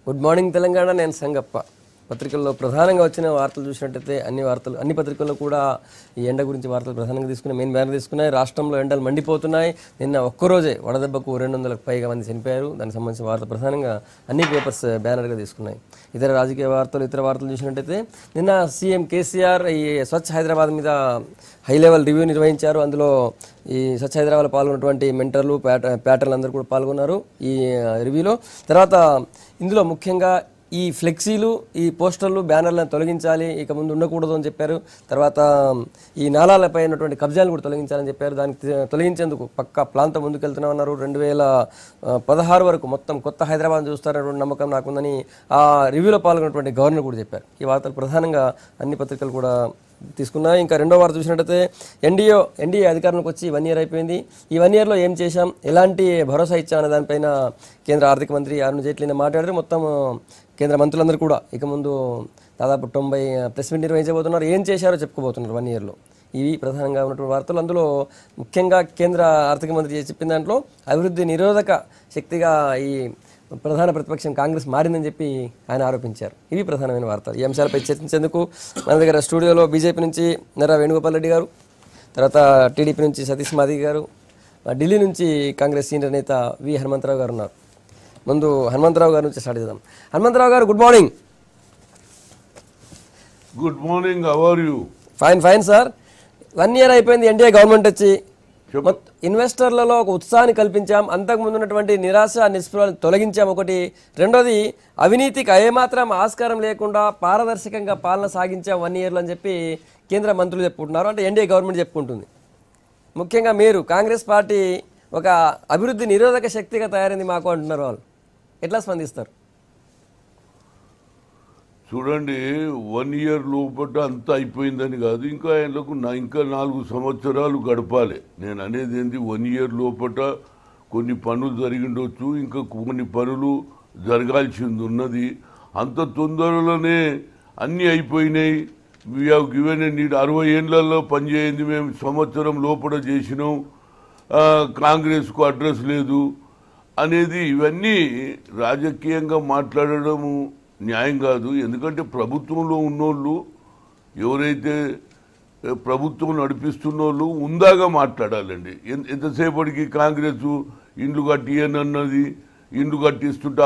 Good morning Telangana. నేను సంగప్ప. పత్రికల్లో ప్రధానంగా వచ్చిన వార్తలు చూసినట్టయితే అన్ని పత్రికల్లో కూడా ఈ ఎండ గురించి వార్తలు ప్రధానంగా తీసుకున్నాయి, మెయిన్ బ్యానర్ తీసుకున్నాయి. రాష్ట్రంలో ఎండలు మండిపోతున్నాయి. నిన్న ఒక్కరోజే వడదెబ్బకు 200లకు పైగా మంది చనిపోయారు. దానికి సంబంధించిన వార్త ప్రధానంగా అన్ని పేపర్స్ బ్యానర్గా తీసుకున్నాయి. ఇతర రాజకీయ వార్తలు, ఇతర వార్తలు చూసినట్టయితే నిన్న సీఎం కేసీఆర్ ఈ స్వచ్ఛ హైదరాబాద్ మీద హై లెవెల్ రివ్యూ నిర్వహించారు. అందులో ఈ స్వచ్ఛ హైదరాబాద్లో పాల్గొన్నటువంటి మెంటర్లు, ప్యాటర్లు అందరూ కూడా పాల్గొన్నారు ఈ రివ్యూలో. తర్వాత ఇందులో ముఖ్యంగా ఈ ఫ్లెక్సీలు, ఈ పోస్టర్లు, బ్యానర్లను తొలగించాలి, ఇక ముందు ఉండకూడదు అని చెప్పారు. తర్వాత ఈ నాలాలపై ఉన్నటువంటి కబ్జాలను కూడా తొలగించాలని చెప్పారు. దానికి తొలగించేందుకు పక్కా ప్లాన్తో ముందుకెళ్తున్నామన్నారు. 2016 వరకు మొత్తం కొత్త హైదరాబాద్ చూస్తారనేటువంటి నమ్మకం నాకుందని ఆ రివ్యూలో పాల్గొన్నటువంటి గవర్నర్ కూడా చెప్పారు. ఈ వార్తలు ప్రధానంగా అన్ని పత్రికలు కూడా తీసుకున్నాయి. ఇంకా రెండో వార్త చూసినట్టయితే ఎన్డీఏ అధికారంలోకి వచ్చి 1 ఇయర్ అయిపోయింది. ఈ 1 ఇయర్లో ఏం చేశాం, ఎలాంటి భరోసా ఇచ్చాం అనే దానిపైన కేంద్ర ఆర్థిక మంత్రి అరుణ్ జైట్లీని మాట్లాడారు. మొత్తం కేంద్ర మంత్రులందరూ కూడా ఇక ముందు దాదాపు 90 ప్రెస్ మీట్ నిర్వహించబోతున్నారు. ఏం చేశారో చెప్పుకోబోతున్నారు 1 ఇయర్లో. ఇవి ప్రధానంగా ఉన్నటువంటి వార్తలు. అందులో ముఖ్యంగా కేంద్ర ఆర్థిక మంత్రి చెప్పిన దాంట్లో అభివృద్ధి నిరోధక శక్తిగా ఈ ప్రధాన ప్రతిపక్షం కాంగ్రెస్ మారిందని చెప్పి ఆయన ఆరోపించారు. ఇవి ప్రధానమైన వార్తలు. ఈ అంశాలపై చర్చించేందుకు మన దగ్గర స్టూడియోలో బీజేపీ నుంచి నర్రా వేణుగోపాల్ రెడ్డి గారు, తర్వాత టీడీపీ నుంచి సతీష్ మాదిగ గారు, ఢిల్లీ నుంచి కాంగ్రెస్ సీనియర్ నేత వి హనుమంతరావు గారు ఉన్నారు. ముందు హనుమంతరావు గారి నుంచి స్టార్ట్ చేద్దాం. హనుమంతరావు గారు, good morning. Good morning, how are you? Fine sir. 1 year అయిపోయింది ఎన్డీఏ గవర్నమెంట్ వచ్చి. ఇన్వెస్టర్లలో ఒక ఉత్సాహాన్ని కల్పించాం, అంతకుముందు ఉన్నటువంటి నిరాశ నిస్పృహలను తొలగించాం. ఒకటి. రెండోది, అవినీతికి ఏమాత్రం ఆస్కారం లేకుండా పారదర్శకంగా పాలన సాగించాం 1 ఇయర్లో అని చెప్పి కేంద్ర మంత్రులు చెప్పుకుంటున్నారు. అంటే ఎన్డీఏ గవర్నమెంట్ చెప్పుకుంటుంది. ముఖ్యంగా మీరు కాంగ్రెస్ పార్టీ ఒక అభివృద్ధి నిరోధక శక్తిగా తయారైంది మాకు అంటున్నారు. వాళ్ళు ఎట్లా స్పందిస్తారు? చూడండి, 1 ఇయర్ లోపల అంతా అయిపోయిందని కాదు, ఇంకా ఆయనకు ఇంకా 4 సంవత్సరాలు గడపాలి. నేను అనేది ఏంటి, 1 ఇయర్ లోపల కొన్ని పనులు జరిగిండొచ్చు, ఇంకా కొన్ని పనులు జరగాల్సింది ఉన్నది. అంత తొందరలోనే అన్నీ అయిపోయినాయి. We have given a need. 60 ఏళ్లలో పనిచేయింది మేము సంవత్సరం లోపల చేసినాం, కాంగ్రెస్కు అడ్రస్ లేదు అనేది ఇవన్నీ రాజకీయంగా మాట్లాడడము న్యాయం కాదు. ఎందుకంటే ప్రభుత్వంలో ఉన్నోళ్ళు, ఎవరైతే ప్రభుత్వం నడిపిస్తున్నోళ్ళు ఉందాగా మాట్లాడాలండి. ఎంతసేపటికి కాంగ్రెస్ ఇండ్లు కట్టియనన్నది, ఇండ్లు కట్టిస్తుంటే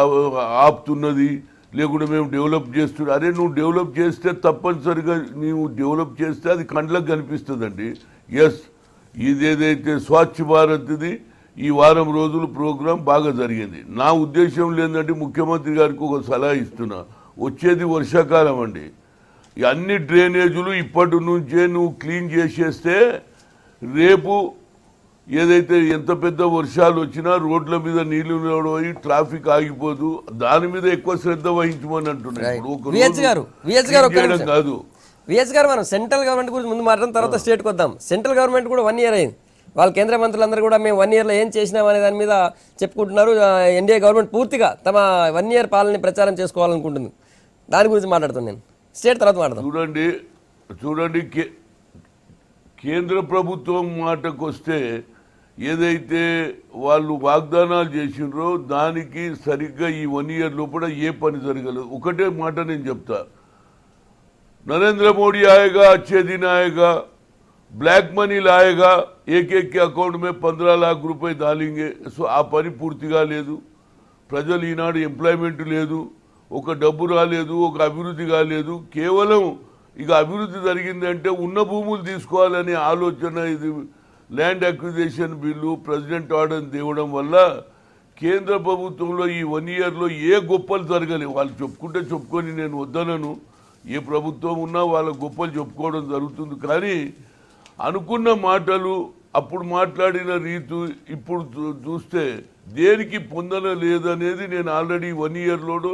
ఆపుతున్నది, లేకుంటే మేము డెవలప్ చేస్తున్నాం. అరే, నువ్వు డెవలప్ చేస్తే తప్పనిసరిగా నీవు డెవలప్ చేస్తే అది కండ్లకు కనిపిస్తుందండి. ఎస్, ఇదేదైతే స్వచ్ఛ భారత్ది ఈ వారం రోజులు ప్రోగ్రాం బాగా జరిగింది. నా ఉద్దేశం లేదంటే ముఖ్యమంత్రి గారికి ఒక సలహా ఇస్తున్నా. వచ్చేది వర్షాకాలం అండి. అన్ని డ్రైనేజీలు ఇప్పటి నుంచే నువ్వు క్లీన్ చేసేస్తే రేపు ఏదైతే ఎంత పెద్ద వర్షాలు వచ్చినా రోడ్ల మీద నీళ్లు నిలబడి ట్రాఫిక్ ఆగిపోదు. దాని మీద ఎక్కువ శ్రద్ధ వహించమని అంటున్నాను కాదు. విఎస్ గారు, మనం సెంట్రల్ గవర్నమెంట్ గురించి ముందు మాట్లాడిన తర్వాత స్టేట్కి వద్దాం. సెంట్రల్ గవర్నమెంట్ కూడా 1 ఇయర్ అయింది. వాళ్ళ కేంద్ర మంత్రులందరూ కూడా మేము 1 ఇయర్లో ఏం చేసినాం అనే దాని మీద చెప్పుకుంటున్నారు. ఎన్డీఏ గవర్నమెంట్ పూర్తిగా తమ 1 ఇయర్ పాలనని ప్రచారం చేసుకోవాలనుకుంటుంది. దాని గురించి మాట్లాడుతున్నాను నేను. స్టేట్ తర్వాత మాట్లాడతాను. చూడండి, కేంద్ర ప్రభుత్వం మాటకు వస్తే ఏదైతే వాళ్ళు వాగ్దానాలు చేసినారో దానికి సరిగ్గా ఈ 1 ఇయర్ లోపల ఏ పని జరగలేదు. ఒకటే మాట నేను చెప్తా, नरेंद्र मोदी आएगा, अच्छे दिन आएगा, ब्लैक मनी लाएगा, एक के अकाउंट में 15 लाख रुपए डालेंगे. सो आ पनी पूर्तिगा लेदु. ప్రజలు ఈనాడు ఎంప్లాయ్మెంట్ లేదు, ఒక డబ్బు రాలేదు, ఒక అభివృద్ధి కాలేదు. కేవలం ఇక అభివృద్ధి జరిగిందంటే ఉన్న భూములు తీసుకోవాలనే ఆలోచన. ఇది land acquisition bill president order తేవడం వల్ల కేంద్ర ప్రభుత్వంలో ఈ 1 ఇయర్లో ఏ గొప్పలు జరగలేదు. వాళ్ళు చెప్పుకొని నేను వద్దనను. ఏ ప్రభుత్వం ఉన్నా వాళ్ళ గొప్పలు చెప్పుకోవడం జరుగుతుంది. కానీ అనుకున్న మాటలు, అప్పుడు మాట్లాడిన రీతి ఇప్పుడు చూస్తే దేనికి పొందన లేదనేది నేను ఆల్రెడీ 1 ఇయర్లో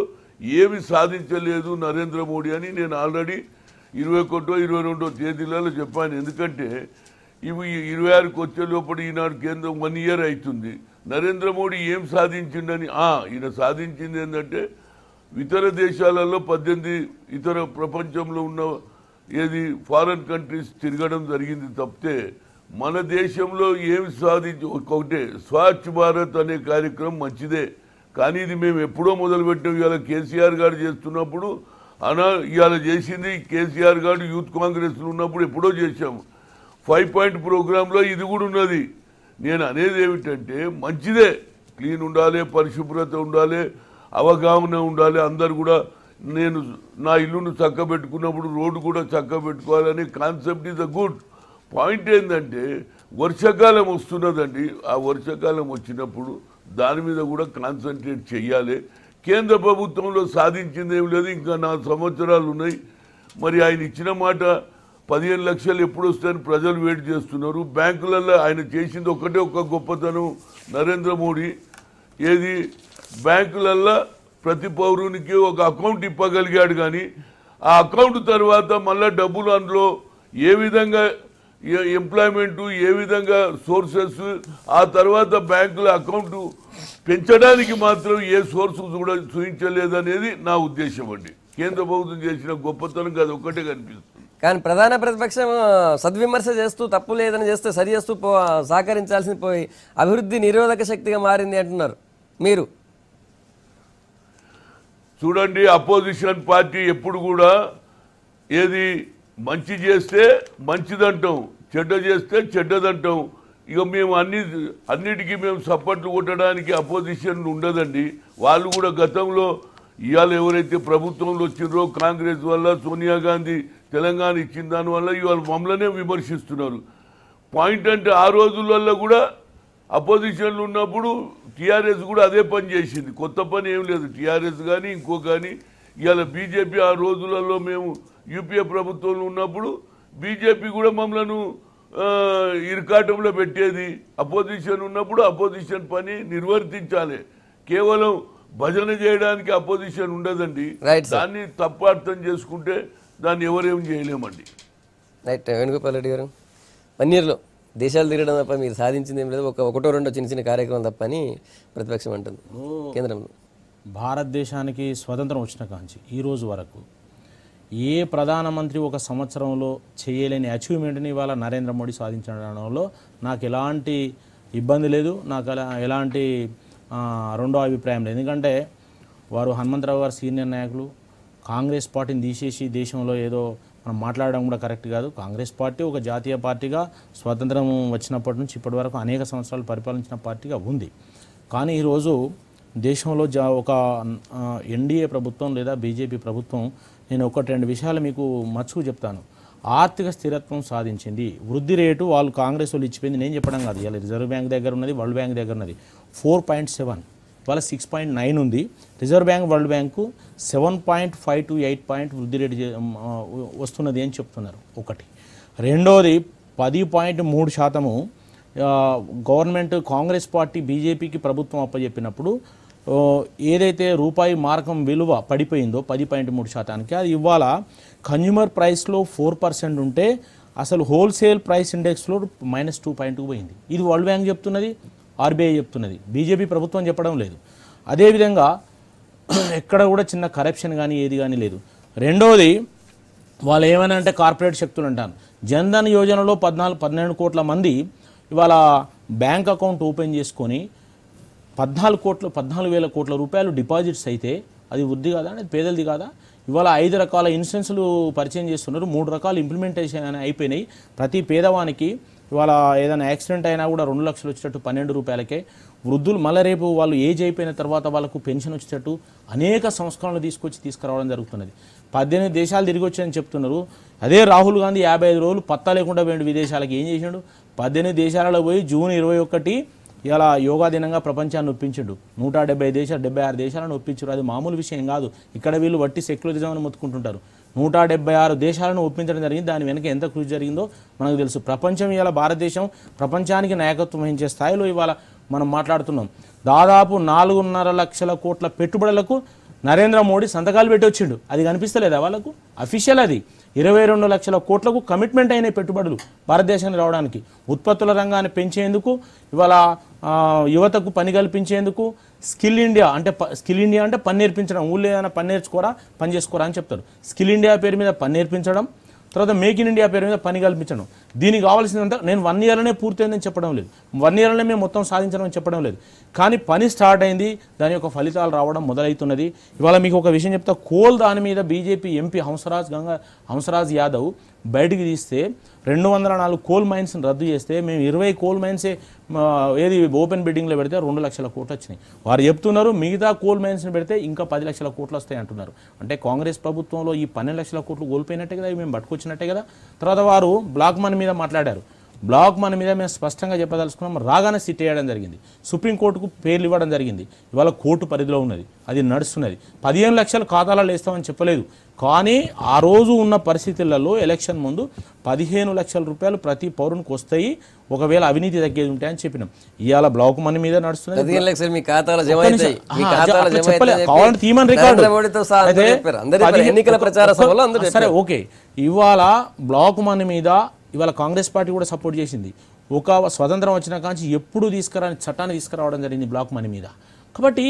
ఏమి సాధించలేదు నరేంద్ర మోడీ అని నేను ఆల్రెడీ 21, 22 తేదీలలో చెప్పాను. ఎందుకంటే ఇవి 26కి వచ్చే లోపల ఈనాడు కేంద్రం 1 ఇయర్ అవుతుంది. నరేంద్ర మోడీ ఏం సాధించిండని ఈయన సాధించింది ఏంటంటే ఇతర దేశాలలో 18 ఇతర ప్రపంచంలో ఉన్న ఏది ఫారెన్ కంట్రీస్ తిరగడం జరిగింది తప్పితే మన దేశంలో ఏమి సాధించి ఒకటే స్వచ్ఛ భారత్ అనే కార్యక్రమం మంచిదే. కానీ ఇది మేము ఎప్పుడో మొదలుపెట్టాం. ఇవాళ కేసీఆర్ గారు చేస్తున్నప్పుడు ఇవాళ చేసింది కేసీఆర్ గారు యూత్ కాంగ్రెస్లో ఉన్నప్పుడు ఎప్పుడో చేశాము. 5 పాయింట్ ప్రోగ్రాంలో ఇది కూడా ఉన్నది. నేను అనేది ఏమిటంటే మంచిదే, క్లీన్ ఉండాలి, పరిశుభ్రత ఉండాలి, అవగాహన ఉండాలి. అందరు కూడా నేను నా ఇల్లును చక్కబెట్టుకున్నప్పుడు రోడ్డు కూడా చక్కబెట్టుకోవాలని concept is a good point. ఏంటంటే వర్షాకాలం వస్తున్నదండి, ఆ వర్షాకాలం వచ్చినప్పుడు దాని మీద కూడా కాన్సన్ట్రేట్ చేయాలి. కేంద్ర ప్రభుత్వంలో సాధించింది ఏం లేదు, ఇంకా 4 సంవత్సరాలు ఉన్నాయి. మరి ఆయన ఇచ్చిన మాట 15 లక్షలు ఎప్పుడు వస్తాయని ప్రజలు వెయిట్ చేస్తున్నారు. బ్యాంకులలో ఆయన చేసింది ఒకటే ఒక గొప్పతనం నరేంద్ర మోడీ, ఏది బ్యాంకులలో ప్రతి పౌరునికి ఒక అకౌంట్ ఇప్పగలిగాడు. కానీ ఆ అకౌంట్ తర్వాత మళ్ళీ డబ్బులు అందులో ఏ విధంగా ఎంప్లాయ్మెంటు, ఏ విధంగా సోర్సెస్, ఆ తర్వాత బ్యాంకుల అకౌంట్ పెంచడానికి మాత్రం ఏ సోర్స్ కూడా చూపించలేదనేది నా ఉద్దేశం అండి. కేంద్ర ప్రభుత్వం చేసిన గొప్పతనం అది ఒక్కటే కనిపిస్తుంది. కానీ ప్రధాన ప్రతిపక్షం సద్విమర్శ చేస్తూ తప్పు లేదని చేస్తే సరి చేస్తూ సహకరించాల్సింది పోయి అభివృద్ధి నిరోధక శక్తిగా మారింది అంటున్నారు మీరు. చూడండి, అపోజిషన్ పార్టీ ఎప్పుడు కూడా ఏది మంచి చేస్తే మంచిదంటాం, చెడ్డ చేస్తే చెడ్డదంటాం. ఇక మేము అన్నిటికీ మేము సపోర్ట్లు కొట్టడానికి అపోజిషన్ ఉండదండి. వాళ్ళు కూడా గతంలో ఇవాళ ఎవరైతే ప్రభుత్వంలో వచ్చిండ్రో కాంగ్రెస్ వల్ల, సోనియా గాంధీ తెలంగాణ ఇచ్చిన దానివల్ల ఇవాళ మమ్మల్నే విమర్శిస్తున్నారు. పాయింట్ అంటే ఆ రోజులలో కూడా అపోజిషన్లు ఉన్నప్పుడు టీఆర్ఎస్ కూడా అదే పని చేసింది, కొత్త పని ఏం లేదు. టీఆర్ఎస్ కానీ ఇంకో కానీ ఇవాళ బీజేపీ ఆ రోజులలో మేము యూపీఏ ప్రభుత్వంలో ఉన్నప్పుడు బీజేపీ కూడా మమ్మల్ని ఇరుకాటంలో పెట్టేది. అపోజిషన్ ఉన్నప్పుడు అపోజిషన్ పని నిర్వర్తించాలి, కేవలం భజన చేయడానికి అపోజిషన్ ఉండదండి. దాన్ని తప్పు అర్థం చేసుకుంటే దాన్ని ఎవరేం చేయలేమండి. రైట్. వేణుగోపాల్ రెడ్డి గారు, 1 ఇయర్లో దేశాలు తిరగడం తప్ప మీరు సాధించింది ఏం లేదు, ఒకటో రెండో చిన్న చిన్న కార్యక్రమం తప్ప అని ప్రతిపక్షం అంటుంది కేంద్రంలో. భారతదేశానికి స్వతంత్రం వచ్చిన కాంచి ఈ రోజు వరకు ఏ ప్రధానమంత్రి ఒక సంవత్సరంలో చేయలేని అచీవ్మెంట్ని ఇవాళ నరేంద్ర మోడీ సాధించడంలో నాకు ఎలాంటి ఇబ్బంది లేదు, నాకు ఎలాంటి రెండో అభిప్రాయం లేదు. ఎందుకంటే వారు హనుమంతరావు గారు సీనియర్ నాయకులు. కాంగ్రెస్ పార్టీని తీసేసి దేశంలో ఏదో మనం మాట్లాడడం కూడా కరెక్ట్ కాదు. కాంగ్రెస్ పార్టీ ఒక జాతీయ పార్టీగా స్వాతంత్రం వచ్చినప్పటి నుంచి ఇప్పటి వరకు అనేక సంవత్సరాలు పరిపాలించిన పార్టీగా ఉంది. కానీ ఈరోజు దేశంలో ఒక ఎన్డీఏ ప్రభుత్వం లేదా బీజేపీ ప్రభుత్వం, నేను 1-2 విషయాలు మీకు మచ్చుకు చెప్తాను. ఆర్థిక స్థిరత్వం సాధించింది. వృద్ధి రేటు వాళ్ళు కాంగ్రెస్ వాళ్ళు ఇచ్చిపోయింది, నేను చెప్పడం కాదు. ఇలా రిజర్వ్ బ్యాంక్ దగ్గర ఉన్నది, వరల్డ్ బ్యాంక్ దగ్గర ఉన్నది. 4.7, వాళ్ళ 6.9 ఉంది. Reserve bank, world bank 7.5 to 8 వృద్ధి రేటు వస్తున్నది అని చెప్తున్నారు. ఒకటి. రెండోది 10.3% గవర్నమెంట్ కాంగ్రెస్ పార్టీ బీజేపీకి ప్రభుత్వం అప్పచెప్పినప్పుడు ఏదైతే రూపాయి మారకం విలువ పడిపోయిందో 10.3%, అది ఇవాళ కన్జ్యూమర్ ప్రైస్లో 4% ఉంటే అసలు హోల్సేల్ ప్రైస్ ఇండెక్స్లో -2.2 పోయింది. ఇది వరల్డ్ బ్యాంక్ చెప్తున్నది, ఆర్బీఐ చెప్తున్నది, బీజేపీ ప్రభుత్వం చెప్పడం లేదు. అదేవిధంగా ఎక్కడ కూడా చిన్న కరప్షన్ కానీ ఏది కానీ లేదు. రెండోది, వాళ్ళు ఏమైనా అంటే కార్పొరేట్ శక్తులు అంటాను. జన్ధన్ యోజనలో 12 కోట్ల మంది ఇవాళ బ్యాంక్ అకౌంట్ ఓపెన్ చేసుకొని 14,000 కోట్ల రూపాయలు డిపాజిట్స్ అయితే అది వృద్ధి కాదా? అది పేదలది కాదా? ఇవాళ 5 రకాల ఇన్సూరెన్స్లు పరిచయం చేస్తున్నారు, 3 రకాల ఇంప్లిమెంటేషన్ అయిపోయినాయి. ప్రతి పేదవానికి ఇవాళ ఏదైనా యాక్సిడెంట్ అయినా కూడా 2 లక్షలు వచ్చేటట్టు 12 రూపాయలకే. వృద్ధులు మళ్ళీ రేపు వాళ్ళు ఏజ్ అయిపోయిన తర్వాత వాళ్ళకు పెన్షన్ వచ్చేటట్టు అనేక సంస్కరణలు తీసుకురావడం జరుగుతున్నది. 18 దేశాలు తిరిగి వచ్చాయని చెప్తున్నారు. అదే రాహుల్ గాంధీ 55 రోజులు పత్తా లేకుండా పోయిండు విదేశాలకు. ఏం చేసిండు? 18 దేశాలలో పోయి జూన్ 21 ఇలా యోగా దినంగా ప్రపంచాన్ని ఒప్పించాడు. 176 దేశాలను ఒప్పించారు. అది మామూలు విషయం కాదు. ఇక్కడ వీళ్ళు వట్టి సెక్యులరిజం అని మొత్తుకుంటుంటారు. 176 దేశాలను ఒప్పించడం జరిగింది. దాని వెనక ఎంత కృషి జరిగిందో మనకు తెలుసు. ప్రపంచం ఇవాళ భారతదేశం ప్రపంచానికి నాయకత్వం వహించే స్థాయిలో ఇవాళ మనం మాట్లాడుతున్నాం. దాదాపు 4.5 లక్షల కోట్ల పెట్టుబడులకు నరేంద్ర మోడీ సంతకాలు పెట్టి వచ్చిండు. అది కనిపిస్తలేదా వాళ్ళకు? అఫీషియల్ అది. 22 లక్షల కోట్లకు కమిట్మెంట్ అయిన పెట్టుబడులు భారతదేశానికి రావడానికి, ఉత్పత్తుల రంగాన్ని పెంచేందుకు, ఇవాళ యువతకు పని కల్పించేందుకు. స్కిల్ ఇండియా అంటే పని నేర్పించడం. ఊళ్ళో ఏదైనా పని నేర్చుకోరా, పని చేసుకోరా అని చెప్తారు. స్కిల్ ఇండియా పేరు మీద పని నేర్పించడం, తర్వాత మేక్ ఇన్ ఇండియా పేరు మీద పని కల్పించడం. దీనికి కావాల్సిందంతా నేను 1 ఇయర్లోనే పూర్తయిందని చెప్పడం లేదు, 1 ఇయర్లోనే మేము మొత్తం సాధించడం చెప్పడం లేదు. కానీ పని స్టార్ట్ అయింది, దాని యొక్క ఫలితాలు రావడం మొదలవుతున్నది. ఇవాళ మీకు ఒక విషయం చెప్తా, కోల్ దాని మీద బీజేపీ ఎంపీ హంసరాజ్ యాదవ్ బయటికి తీస్తే 204 కోల్ మైన్స్ని రద్దు చేస్తే మేము 20 కోల్ మైన్సే ఏది ఓపెన్ బిడ్డింగ్లో పెడితే 2 లక్షల కోట్లు వచ్చినాయి. వారు చెప్తున్నారు మిగతా కోల్ మైన్స్ని పెడితే ఇంకా 10 లక్షల కోట్లు వస్తాయి అంటున్నారు. అంటే కాంగ్రెస్ ప్రభుత్వంలో ఈ 12 లక్షల కోట్లు కోల్పోయినట్టే కదా, మేము పట్టుకొచ్చినట్టే కదా. తర్వాత వారు బ్లాక్ మనీ మీద మాట్లాడారు. బ్లాక్ మనీ మీద మేము స్పష్టంగా చెప్పదలుచుకున్నాం, రాగానే సిట్ వేయడం జరిగింది, సుప్రీంకోర్టుకు పేర్లు ఇవ్వడం జరిగింది. ఇవాళ కోర్టు పరిధిలో ఉన్నది, అది నడుస్తున్నది. 15 లక్షలు ఖాతాలలో వేస్తామని చెప్పలేదు, కానీ ఆ రోజు ఉన్న పరిస్థితులలో ఎలక్షన్ ముందు 15 లక్షల రూపాయలు ప్రతి పౌరునికి వస్తాయి ఒకవేళ అవినీతి తగ్గేది ఉంటాయని చెప్పినాం. ఇవాళ బ్లాక్ మనీ మీద నడుస్తున్నది. 15 లక్షలు మీ ఖాతాలో జమ అవుతాయి, మీ ఖాతాలో జమ చెప్పలేదు, కావాలంటే తీయమని రికార్డు. ఎన్నికల ప్రచార సభలో అందరూ సరే ఓకే, ఇవాళ బ్లాక్ మనీ మీద ఇవాళ కాంగ్రెస్ పార్టీ కూడా సపోర్ట్ చేసింది. ఒక స్వతంత్రం వచ్చిన కాంచి ఎప్పుడు చట్టాన్ని తీసుకురావడం జరిగింది బ్లాక్ మనీ మీద. కాబట్టి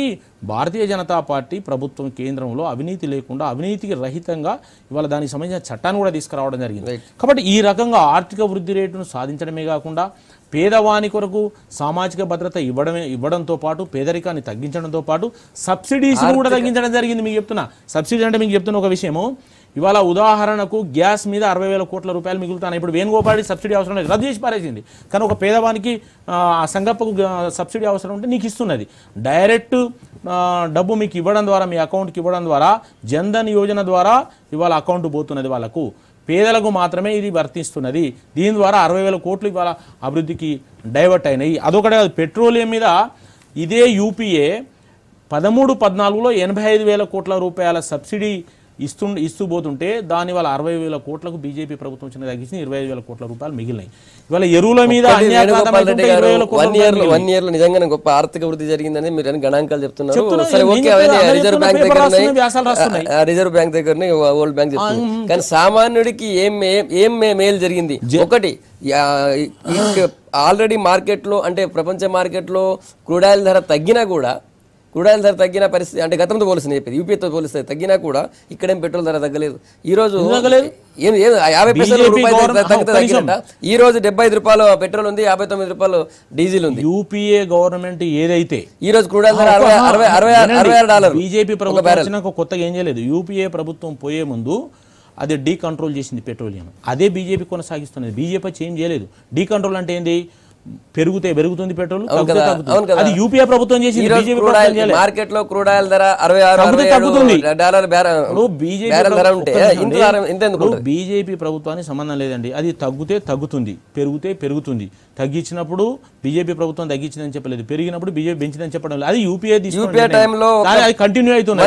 భారతీయ జనతా పార్టీ ప్రభుత్వం కేంద్రంలో అవినీతి లేకుండా అవినీతికి రహితంగా ఇవాళ దానికి సంబంధించిన చట్టాన్ని కూడా తీసుకురావడం జరిగింది. కాబట్టి ఈ రకంగా ఆర్థిక వృద్ధి రేటును సాధించడమే కాకుండా పేదవాని కొరకు సామాజిక భద్రత ఇవ్వడంతో పాటు పేదరికాన్ని తగ్గించడంతో పాటు సబ్సిడీస్ కూడా తగ్గించడం జరిగింది. మీకు చెప్తున్నా సబ్సిడీ అంటే మీకు చెప్తున్న ఒక విషయము, ఇవాళ ఉదాహరణకు గ్యాస్ మీద 60,000 కోట్ల రూపాయలు మిగులుతాయి. ఇప్పుడు వేణుగోపాల్కి సబ్సిడీ అవసరం లేదు, రద్దు చేసి పారేసింది. కానీ ఒక పేదవానికి సంగప్పకు సబ్సిడీ అవసరం ఉంటే నీకు ఇస్తున్నది. డైరెక్ట్ డబ్బు మీకు ఇవ్వడం ద్వారా, మీ అకౌంట్కి ఇవ్వడం ద్వారా, జన్ధన్ యోజన ద్వారా ఇవాళ అకౌంట్ పోతున్నది వాళ్ళకు. పేదలకు మాత్రమే ఇది వర్తిస్తున్నది. దీని ద్వారా 60,000 కోట్లు ఇవాళ అభివృద్ధికి డైవర్ట్ అయినాయి. అదొకటే కాదు, పెట్రోలియం మీద ఇదే యూపీఏ 13-14లో 85,000 కోట్ల రూపాయల సబ్సిడీ ఇస్తూ పోతుంటే దాని వల్ల 60,000 కోట్లకు బీజేపీ ప్రభుత్వం చిన్న తగ్గించి 25,000 కోట్ల రూపాయలు మిగిలినాయి. ఇవాళ ఎరువుల మీద 1 ఇయర్ లో నిజంగానే గొప్ప ఆర్థిక వృద్ధి జరిగిందని మీరు గణాంకాలు చెప్తున్నారు. రిజర్వ్ బ్యాంక్ దగ్గరనే వరల్డ్ బ్యాంక్ చెప్తుంది. కానీ సామాన్యుడికి ఏం మేలు జరిగింది? ఒకటి, ఆల్రెడీ మార్కెట్లో అంటే ప్రపంచ మార్కెట్లో క్రూడ్ ఆయిల్ ధర తగ్గినా కూడా, క్రూడ్ ఆయిల్ ధర తగ్గిన పరిస్థితి అంటే గతంతో పోలిస్తుంది చెప్పేది, యూపీతో పోలిస్తే తగ్గినా కూడా ఇక్కడేం పెట్రోల్ ధర తగ్గలేదు. ఈ రోజు 50 పైసలు తగ్గినట్ట. ఈ రోజు 75 రూపాయలు పెట్రోల్ ఉంది, 59 రూపాయలు డీజిల్ ఉంది. యూపీఏ గవర్నమెంట్ ఏదైతే ఈ రోజు క్రూడ్ ఆయిల్ ధర $66. బీజేపీ ప్రభుత్వం కొత్తగా ఏం చేయలేదు. యూపీఏ ప్రభుత్వం పోయే ముందు అది డీకంట్రోల్ చేసింది పెట్రోలియం, అదే బీజేపీ కొనసాగిస్తున్నది. బీజేపీ చేంజ్ చేయలేదు. డీకంట్రోల్ అంటే ఏంది? పెరుగుతుంది పెట్రోల్, అది యూపీఏ ప్రభుత్వం చేసింది. మార్కెట్ లో క్రూడ్ ఆయిల్ ధర బీజేపీ ప్రభుత్వానికి సంబంధం లేదండి. అది తగ్గితే తగ్గుతుంది, పెరిగితే పెరుగుతుంది. తగ్గించినప్పుడు బీజేపీ ప్రభుత్వం తగ్గించిందని చెప్పలేదు, పెరిగినప్పుడు బీజేపీ పెంచిందని చెప్పడం లేదు. అది యూపీఏ అది కంటిన్యూ అవుతుంది.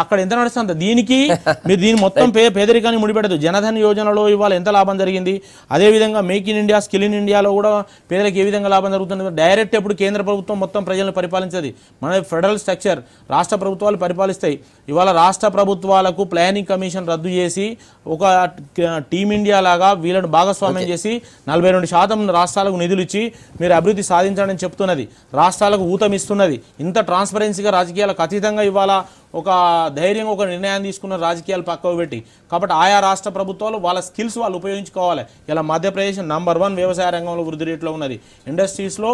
అక్కడ ఎంత నడుస్తుంది? దీనికి మీరు దీని మొత్తం పేదరికాన్ని ముడిపెడదు. జనధన్ యోజనలో ఇవాళ ఎంత లాభం జరిగింది? అదేవిధంగా make in India, skill in ఇండియాలో కూడా పేదలకు ఏ విధంగా లాభం జరుగుతుంది? డైరెక్ట్ ఎప్పుడు కేంద్ర ప్రభుత్వం మొత్తం ప్రజలను పరిపాలించేది, మన ఫెడరల్ స్ట్రక్చర్, రాష్ట్ర ప్రభుత్వాలు పరిపాలిస్తాయి. ఇవాళ రాష్ట్ర ప్రభుత్వాలకు ప్లానింగ్ కమిషన్ రద్దు చేసి ఒక టీమిండియా లాగా వీళ్ళను భాగస్వామ్యం చేసి 42% రాష్ట్రాలకు నిధులు ఇచ్చి మీరు అభివృద్ధి సాధించాలని చెప్తున్నది, రాష్ట్రాలకు ఊతమిస్తున్నది. ఇంత ట్రాన్స్పరెన్సీగా రాజకీయాలకు అతీతంగా ఇవాళ ఒక ధైర్యంగా ఒక నిర్ణయం తీసుకున్న రాజకీయాలు పక్కకు పెట్టి, కాబట్టి ఆయా రాష్ట్ర ప్రభుత్వాలు వాళ్ళ స్కిల్స్ వాళ్ళు ఉపయోగించుకోవాలి. ఇలా మధ్యప్రదేశ్ నంబర్ 1 వ్యవసాయ రంగంలో వృద్ధి రేట్లో ఉన్నది, ఇండస్ట్రీస్ లో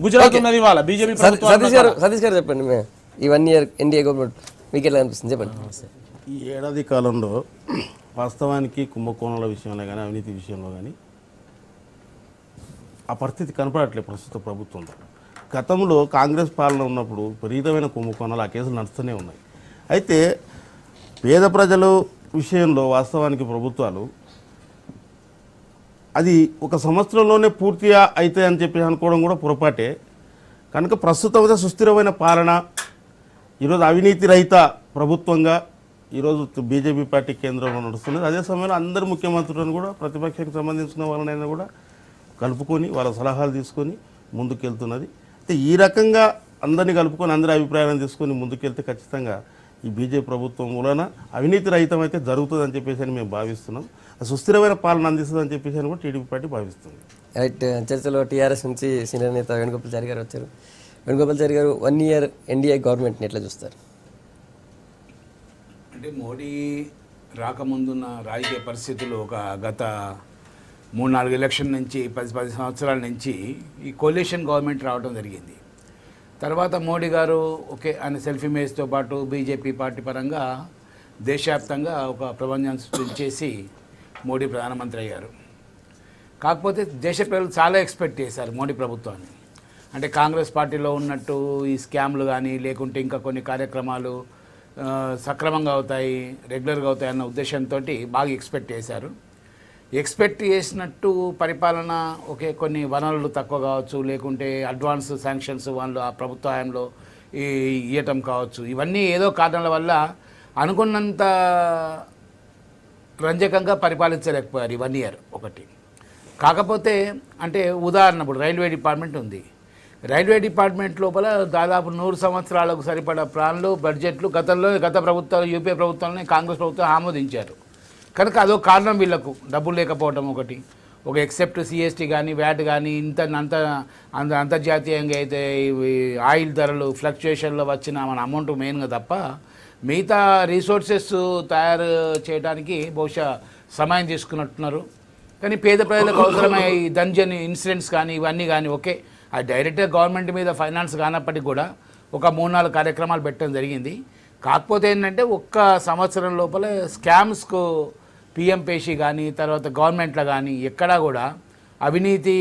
గుజరాత్ ఉన్నది. వాళ్ళ బీజేపీ సతీష్ గారు చెప్పండి, ఈ 1 ఇయర్ ఎన్డీఏ గవర్నమెంట్ మీకు ఎలా అనిపిస్తుంది చెప్పండి. ఈ ఏడాది కాలంలో వాస్తవానికి కుంభకోణాల విషయంలో కానీ అవినీతి విషయంలో కానీ ఆ పరిస్థితి కనపడట్లేదు ప్రస్తుత ప్రభుత్వంలో. గతంలో కాంగ్రెస్ పాలన ఉన్నప్పుడు విపరీతమైన కుంభకోణాలు, ఆ కేసులు నడుస్తూనే ఉన్నాయి. అయితే పేద ప్రజల విషయంలో వాస్తవానికి ప్రభుత్వాలు అది ఒక సంవత్సరంలోనే పూర్తిగా అవుతాయి అని చెప్పి అనుకోవడం కూడా పొరపాటే. కనుక ప్రస్తుతం సుస్థిరమైన పాలన, ఈరోజు అవినీతి రహిత ప్రభుత్వంగా ఈరోజు బీజేపీ పార్టీ కేంద్రంలో నడుస్తున్నది. అదే సమయంలో అందరు ముఖ్యమంత్రులను కూడా ప్రతిపక్షానికి సంబంధించిన వాళ్ళనైనా కూడా కలుపుకొని వాళ్ళ సలహాలు తీసుకొని ముందుకెళ్తున్నది. అయితే ఈ రకంగా అందరినీ కలుపుకొని అందరి అభిప్రాయాలను తీసుకొని ముందుకెళ్తే ఖచ్చితంగా ఈ బీజేపీ ప్రభుత్వం వలన అవినీతి రహితం అయితే జరుగుతుందని చెప్పేసి అని మేము భావిస్తున్నాం. సుస్థిరమైన పాలన అందిస్తుందని చెప్పేసి అని కూడా టీడీపీ పార్టీ భావిస్తుంది. రైట్. చర్చలో టీఆర్ఎస్ నుంచి సీనియర్ నేత వేణుగోపాల్చారి గారు వచ్చారు. వేణుగోపాల్చారి గారు, 1 ఇయర్ ఎన్డీఏ గవర్నమెంట్ని ఎట్లా చూస్తారు? అంటే మోడీ రాకముందున్న రాజకీయ పరిస్థితులు ఒక గత 3-4 ఎలక్షన్ నుంచి 10 సంవత్సరాల నుంచి ఈ కోalition గవర్నమెంట్ రావడం జరిగింది. తర్వాత మోడీ గారు ఓకే ఆయన సెల్ఫ్ ఇమేజ్తో పాటు బీజేపీ పార్టీ పరంగా దేశవ్యాప్తంగా ఒక ప్రపంచం సృష్టించేసి మోడీ ప్రధానమంత్రి అయ్యారు. కాకపోతే దేశ ప్రజలు చాలా ఎక్స్పెక్ట్ చేశారు మోడీ ప్రభుత్వాన్ని. అంటే కాంగ్రెస్ పార్టీలో ఉన్నట్టు ఈ స్కామ్లు కానీ లేకుంటే ఇంకా కొన్ని కార్యక్రమాలు సక్రమంగా అవుతాయి, రెగ్యులర్గా అవుతాయి అన్న ఉద్దేశంతో బాగా ఎక్స్పెక్ట్ చేశారు. ఎక్స్పెక్ట్ చేసినట్టు పరిపాలన ఒకే కొన్ని వనరులు తక్కువ కావచ్చు, లేకుంటే అడ్వాన్స్ శాంక్షన్స్ వాళ్ళు ఆ ప్రభుత్వ హయాంలో ఇవ్వటం కావచ్చు, ఇవన్నీ ఏదో కారణాల వల్ల అనుకున్నంత రంజకంగా పరిపాలించలేకపోయారు 1 ఇయర్ ఒకటి. కాకపోతే అంటే ఉదాహరణ ఇప్పుడు రైల్వే డిపార్ట్మెంట్ ఉంది. రైల్వే డిపార్ట్మెంట్ లోపల దాదాపు 100 సంవత్సరాలకు సరిపడా ప్లాన్లు బడ్జెట్లు గత ప్రభుత్వాలు యూపీఏ ప్రభుత్వాలని కాంగ్రెస్ ప్రభుత్వం ఆమోదించారు. కనుక అదో కారణం వీళ్ళకు డబ్బులు లేకపోవడం ఒకటి. ఒక ఎక్సెప్ట్ సిఎస్టీ కానీ వ్యాట్ కానీ అంతర్జాతీయంగా అయితే ఆయిల్ ధరలు ఫ్లక్చుయేషన్లో వచ్చిన మన అమౌంట్ మెయిన్గా తప్ప మిగతా రీసోర్సెస్ తయారు చేయడానికి బహుశా సమయం తీసుకున్నట్టున్నారు. కానీ పేద ప్రజలకు అవసరమై దంజన్ ఇన్సిడెంట్స్ కానీ ఇవన్నీ కానీ ఓకే అది డైరెక్ట్గా గవర్నమెంట్ మీద ఫైనాన్స్ కానప్పటికీ కూడా ఒక 3-4 కార్యక్రమాలు పెట్టడం జరిగింది. కాకపోతే ఏంటంటే ఒక్క సంవత్సరం లోపల స్కామ్స్కు పిఎం పేషి కానీ తర్వాత గవర్నమెంట్లో కానీ ఎక్కడా కూడా అవినీతి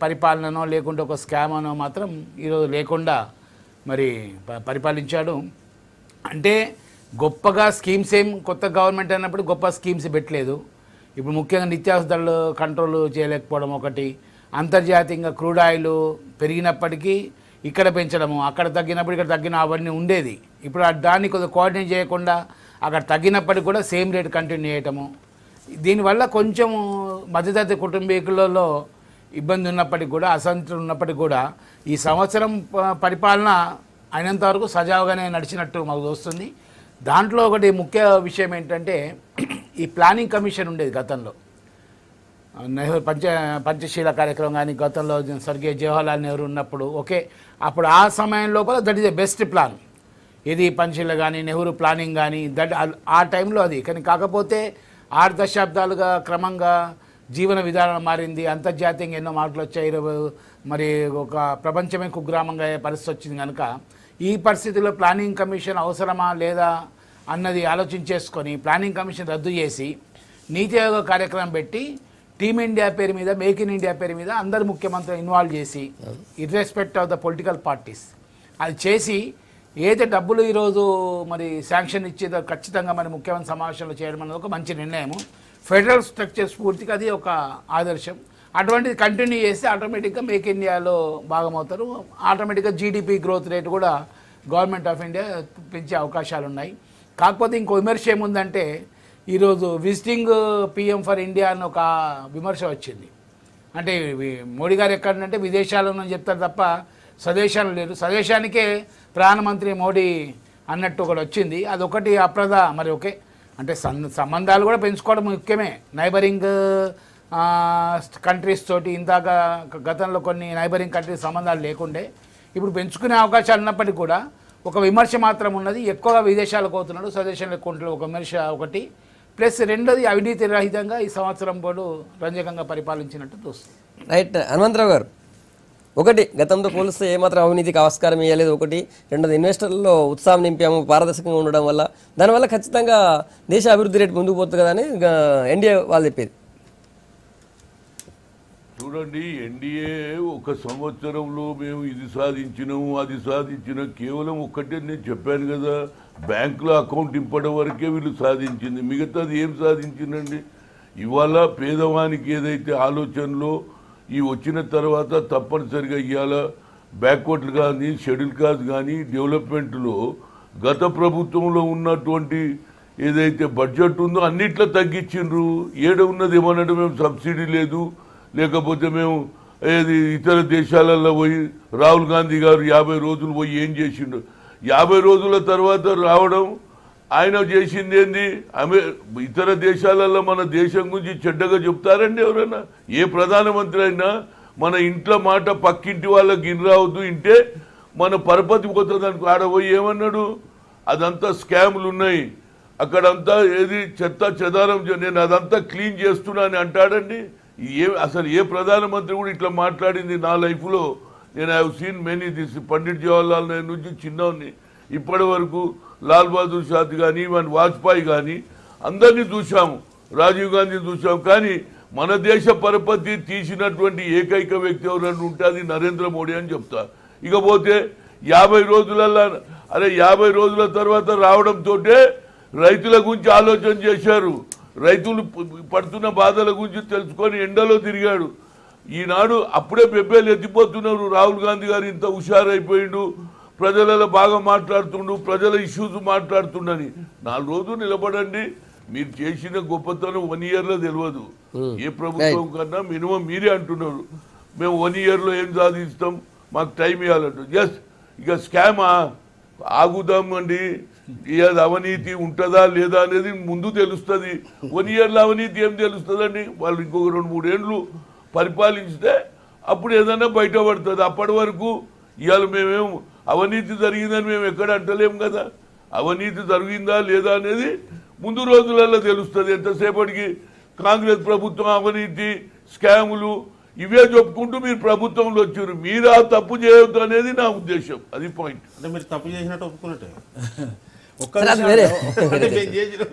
పరిపాలననో లేకుంటే ఒక స్కామ్ అనో మాత్రం ఈరోజు లేకుండా మరి పరిపాలించాడు. అంటే గొప్పగా స్కీమ్స్ ఏం కొత్త గవర్నమెంట్ అన్నప్పుడు గొప్ప స్కీమ్స్ పెట్టలేదు. ఇప్పుడు ముఖ్యంగా నిత్యావసర ధరలు కంట్రోల్ చేయలేకపోవడం ఒకటి, అంతర్జాతీయంగా క్రూడ్ ఆయిల్ పెరిగినప్పటికీ ఇక్కడ పెంచడము, అక్కడ తగ్గినప్పుడు ఇక్కడ తగ్గిన అవన్నీ ఉండేది. ఇప్పుడు దాన్ని కొద్దిగా కోఆర్డినేట్ చేయకుండా అక్కడ తగ్గినప్పటికీ కూడా సేమ్ రేట్ కంటిన్యూ చేయటము, దీనివల్ల కొంచెం మధ్యతరగతి కుటుంబీకులలో ఇబ్బంది ఉన్నప్పటికీ కూడా అసంతృప్తి ఉన్నప్పటికీ కూడా ఈ సంవత్సరం పరిపాలన అయినంతవరకు సజావుగానే నడిచినట్టు మాకు వస్తుంది. దాంట్లో ఒకటి ముఖ్య విషయం ఏంటంటే ఈ ప్లానింగ్ కమిషన్ ఉండేది గతంలో, నెహ్రూ పంచశీల కార్యక్రమం కానీ గతంలో స్వర్గీయ జవహర్లాల్ నెహ్రూ ఉన్నప్పుడు ఓకే అప్పుడు ఆ సమయం లోపల that is the best plan. ఇది పంచశీల కానీ నెహ్రూ ప్లానింగ్ కానీ దట్ ఆ టైంలో అది. కానీ కాకపోతే 6 దశాబ్దాలుగా క్రమంగా జీవన విధానం మారింది, అంతర్జాతీయంగా ఎన్నో మార్పులు వచ్చాయి, మరి ఒక ప్రపంచమే కుగ్రామంగా అయ్యే పరిస్థితి వచ్చింది. కనుక ఈ పరిస్థితుల్లో ప్లానింగ్ కమిషన్ అవసరమా లేదా అన్నది ఆలోచించేసుకొని ప్లానింగ్ కమిషన్ రద్దు చేసి నీతి ఆయోగ కార్యక్రమం పెట్టి టీమిండియా పేరు మీద మేక్ ఇన్ ఇండియా పేరు మీద అందరు ముఖ్యమంత్రులు ఇన్వాల్వ్ చేసి ఇర్రెస్పెక్ట్ ఆఫ్ ద పొలిటికల్ పార్టీస్ అది చేసి ఏదైతే డబ్బులు ఈరోజు మరి శాంక్షన్ ఇచ్చేదో ఖచ్చితంగా మరి ముఖ్యమంత్రి సమావేశంలో చేయడం అనేది ఒక మంచి నిర్ణయము. ఫెడరల్ స్ట్రక్చర్ స్ఫూర్తికి అది ఒక ఆదర్శం. అటువంటిది కంటిన్యూ చేస్తే ఆటోమేటిక్గా మేక్ ఇండియాలో భాగమవుతారు. ఆటోమేటిక్గా జీడిపి గ్రోత్ రేటు కూడా గవర్నమెంట్ ఆఫ్ ఇండియా పెంచే అవకాశాలు ఉన్నాయి. కాకపోతే ఇంకో విమర్శ ఏముందంటే ఈరోజు విజిటింగ్ పిఎం ఫర్ ఇండియా అని ఒక విమర్శ వచ్చింది. అంటే మోడీ గారు ఎక్కడంటే విదేశాలను చెప్తారు తప్ప స్వదేశాలు లేరు, స్వదేశానికే ప్రధానమంత్రి మోడీ అన్నట్టు ఒకటి వచ్చింది. అదొకటి మరి ఓకే అంటే సంబంధాలు కూడా పెంచుకోవడం ముఖ్యమే. నైబరింగ్ కంట్రీస్ తోటి ఇందాక గతంలో కొన్ని నైబరింగ్ కంట్రీస్ సంబంధాలు లేకుండే ఇప్పుడు పెంచుకునే అవకాశాలు ఉన్నప్పటికీ కూడా ఒక విమర్శ మాత్రం ఉన్నది. ఎక్కువగా విదేశాలకు పోతున్నాడు, స్వదేశంలో ఎక్కువ ఒక విమర్శ ఒకటి. ప్లస్ రెండోది అవినీతి రహితంగా ఈ సంవత్సరం పాటు రంజకంగా పరిపాలించినట్టు చూస్తుంది. రైట్ హనుమంతరావు గారు, ఒకటి గతంతో పోలిస్తే ఏమాత్రం అవినీతికి ఆస్కారం ఇవ్వలేదు ఒకటి, రెండోది ఇన్వెస్టర్లలో ఉత్సాహం నింపాము పారదర్శకంగా ఉండడం వల్ల, దానివల్ల ఖచ్చితంగా దేశ అభివృద్ధి రేటు ముందుకు పోతుంది కదా అని ఎన్డీఏ వాళ్ళు చెప్పేది. చూడండి, ఎన్డీఏ ఒక సంవత్సరంలో మేము ఇది సాధించినాము అది సాధించినాం కేవలం ఒక్కటే నేను చెప్పాను కదా, బ్యాంకులో అకౌంట్ ఇంపడం వరకే వీళ్ళు సాధించింది, మిగతాది ఏం సాధించిందండి? ఇవాళ పేదవానికి ఏదైతే ఆలోచనలో ఈ వచ్చిన తర్వాత తప్పనిసరిగా ఇవాళ బ్యాక్వర్డ్ కానీ షెడ్యూల్ కాస్ట్ కానీ డెవలప్మెంట్లో గత ప్రభుత్వంలో ఉన్నటువంటి ఏదైతే బడ్జెట్ ఉందో అన్నిట్లో తగ్గించిండ్రు. ఏడ ఉన్నది ఏమన్నట్టు మేము సబ్సిడీ లేదు, లేకపోతే మేము ఏది ఇతర దేశాలలో పోయి రాహుల్ గాంధీ గారు 50 రోజులు పోయి ఏం చేసిండు, 50 రోజుల తర్వాత రావడం ఆయన చేసింది ఏంది? ఇతర దేశాలలో మన దేశం గురించి చెడ్డగా చెప్తారండి ఎవరైనా? ఏ ప్రధానమంత్రి అయినా మన ఇంట్లో మాట పక్కింటి వాళ్ళకి ఇన్ రావద్దు, ఇంటే మన పరపతి పోతుంది అనుకో. ఆడపోయి ఏమన్నాడు? అదంతా స్కాములు ఉన్నాయి, అక్కడంతా ఏది చెత్త చెదారం నేను అదంతా క్లీన్ చేస్తున్నా అని అంటాడండి. అసలు ఏ ప్రధానమంత్రి కూడా ఇట్లా మాట్లాడింది నా లైఫ్లో నేను I have seen many this. Pandit Jawaharlal Nehru నుంచి చిన్నవాడిని ఇప్పటి వరకు లాల్ బహదూర్ శాస్త్రి కానీ ఈవెన్ వాజ్పేయి కానీ అందరినీ చూసాము, రాజీవ్ గాంధీని చూసాము. కానీ మన దేశ పరపతి తీసినటువంటి ఏకైక వ్యక్తి ఎవరైనా ఉంటే అది నరేంద్ర మోడీ అని చెప్తా. ఇకపోతే 50 రోజులలో 50 రోజుల తర్వాత రావడంతో రైతుల గురించి ఆలోచన చేశారు. రైతులు పడుతున్న బాధల గురించి తెలుసుకొని ఎండలో తిరిగాడు. ఈనాడు అప్పుడే బెబ్బేలు ఎత్తిపోతున్నారు. రాహుల్ గాంధీ గారు ఇంత హుషారైపోయిండు, ప్రజలలో బాగా మాట్లాడుతుండు, ప్రజల ఇష్యూస్ మాట్లాడుతుండని. 4 రోజులు నిలబడండి. మీరు చేసిన గొప్పతనం 1 ఇయర్లో తెలియదు. ఏ ప్రభుత్వం కన్నా మినిమం మీరే అంటున్నారు మేము 1 ఇయర్లో ఏం సాధిస్తాం, మాకు టైం ఇవ్వాలంటు. జస్ట్ ఇక స్కామా ఆగుదామండి. అది అవినీతి ఉంటుందా లేదా అనేది ముందు తెలుస్తుంది. 1 ఇయర్లో అవినీతి ఏం తెలుస్తుందండి? వాళ్ళు ఇంకొక 2-3 ఏళ్ళు పరిపాలించితే అప్పుడు ఏదైనా బయటపడుతుంది. అప్పటి వరకు ఇవాళ మేమేం అవినీతి జరిగిందని మేము ఎక్కడ అంటలేం కదా. అవినీతి జరిగిందా లేదా అనేది ముందు రోజులలో తెలుస్తుంది. ఎంతసేపటికి కాంగ్రెస్ ప్రభుత్వం అవినీతి స్కాములు ఇవే చెప్పుకుంటూ మీరు ప్రభుత్వంలో వచ్చారు. మీరు ఆ తప్పు చేయొద్దు అనేది నా ఉద్దేశం. అది పాయింట్. అంటే మీరు తప్పు చేసినట్టు ఒప్పుకున్నట్టే.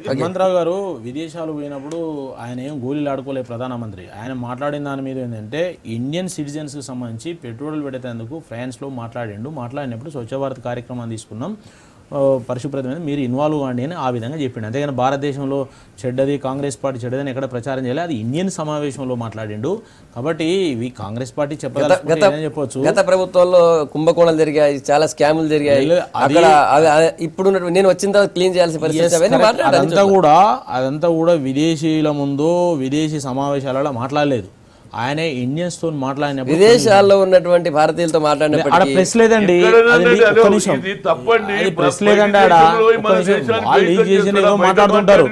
హనుమంతరావు గారు విదేశాలు పోయినప్పుడు ఆయన ఏం గోళీలు ఆడుకోలేదు ప్రధానమంత్రి. ఆయన మాట్లాడిన దాని మీద ఏంటంటే ఇండియన్ సిటిజన్స్కి సంబంధించి పెట్రోల్ పెట్టేందుకు ఫ్రాన్స్లో మాట్లాడినప్పుడు స్వచ్ఛ భారత్ కార్యక్రమాన్ని తీసుకున్నాం, పరిశుభ్రతమైన మీరు ఇన్వాల్వ్ కాండి అని ఆ విధంగా చెప్పిండు. అంతేగాని భారతదేశంలో చెడ్డది కాంగ్రెస్ పార్టీ చెడ్డదని ఎక్కడ ప్రచారం చేయలేదు. అది ఇండియన్ సమావేశంలో మాట్లాడిండు. కాబట్టి ఇవి కాంగ్రెస్ పార్టీ చెప్పవచ్చు. గత ప్రభుత్వంలో కుంభకోణాలు జరిగాయి, చాలా స్కాములు జరిగాయి. అక్కడ ఇప్పుడు నేను వచ్చిన తర్వాత క్లీన్ చేయాల్సిన పరిస్థితి. అదంతా కూడా విదేశీయుల ముందు విదేశీ సమావేశాలలో మాట్లాడలేదు. ఆయనే ఇండియన్స్ తో మాట్లాడినప్పుడు విదేశాల్లో ఉన్నటువంటి భారతీయులతో మాట్లాడినప్పుడు ప్రెస్ లేదండి, ప్రెస్ లేదండి. వాళ్ళు చేసిన ఏదో మాట్లాడుతుంటారు.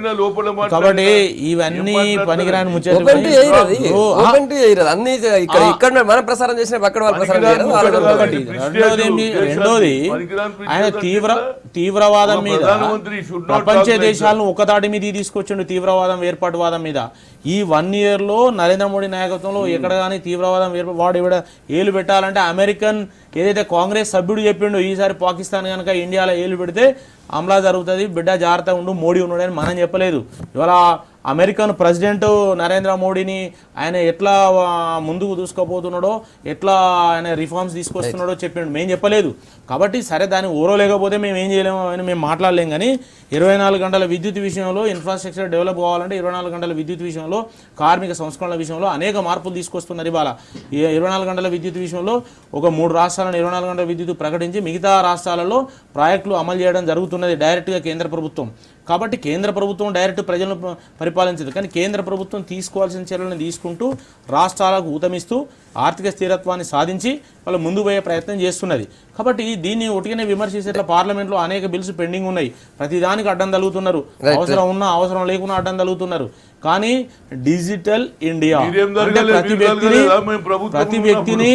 కాబట్టి ఇవన్నీ పనికిరాని ముచ్చట్లు. మన ప్రసారం చేసిన అక్కడ వాళ్ళు ప్రసారం చేయడం. రెండోది ఆయన తీవ్రవాదం మీద ప్రపంచ దేశాలను ఒకదాటి మీద తీసుకొచ్చిండు. తీవ్రవాదం ఏర్పాటువాదం మీద ఈ 1 ఇయర్లో నరేంద్ర మోడీ నాయకత్వంలో ఎక్కడ కానీ తీవ్రవాదం వాడు ఇవిడ ఏలు పెట్టాలంటే అమెరికన్ ఏదైతే కాంగ్రెస్ సభ్యుడు చెప్పిండో ఈసారి పాకిస్తాన్ కనుక ఇండియాలో ఏలు పెడితే అమలా జరుగుతుంది, బిడ్డ జాగ్రత్తగా ఉండు, మోడీ ఉన్నాడని మనం చెప్పలేదు. ఇవాళ అమెరికన్ ప్రెసిడెంట్ నరేంద్ర మోడీని ఆయన ఎట్లా ముందుకు దూసుకుపోతున్నాడో, ఎట్లా ఆయన రిఫార్మ్స్ తీసుకొస్తున్నాడో చెప్పిండు, మేము చెప్పలేదు. కాబట్టి సరే దాన్ని ఓరలేకపోతే మేము ఏం చేయలేము అని మేము మాట్లాడలేం. కానీ 24 గంటల విద్యుత్ విషయంలో ఇన్ఫ్రాస్ట్రక్చర్ డెవలప్ కావాలంటే 24 గంటల విద్యుత్ విషయంలో కార్మిక సంస్కరణల విషయంలో అనేక మార్పులు తీసుకొస్తున్నారు. ఇవాళ 24 గంటల విద్యుత్ విషయంలో ఒక 3 రాష్ట్రాలను 24 గంటల విద్యుత్ ప్రకటించి మిగతా రాష్ట్రాలలో ప్రాజెక్టులు అమలు చేయడం జరుగుతున్నది డైరెక్ట్గా కేంద్ర ప్రభుత్వం. కాబట్టి కేంద్ర ప్రభుత్వం డైరెక్ట్ ప్రజలను పరిపాలించదు. కానీ కేంద్ర ప్రభుత్వం తీసుకోవాల్సిన చర్యలను తీసుకుంటూ రాష్ట్రాలకు ఊతమిస్తూ ఆర్థిక స్థిరత్వాన్ని సాధించి వాళ్ళు ముందు పోయే ప్రయత్నం చేస్తున్నది. కాబట్టి దీన్ని ఒటిగానే విమర్శించేట్లా పార్లమెంట్లో అనేక బిల్స్ పెండింగ్ ఉన్నాయి. ప్రతిదానికి అడ్డం తగులుతున్నారు. అవసరం ఉన్నా అవసరం లేకున్నా అడ్డం తగులుతున్నారు. కానీ డిజిటల్ ఇండియా ప్రతి వ్యక్తిని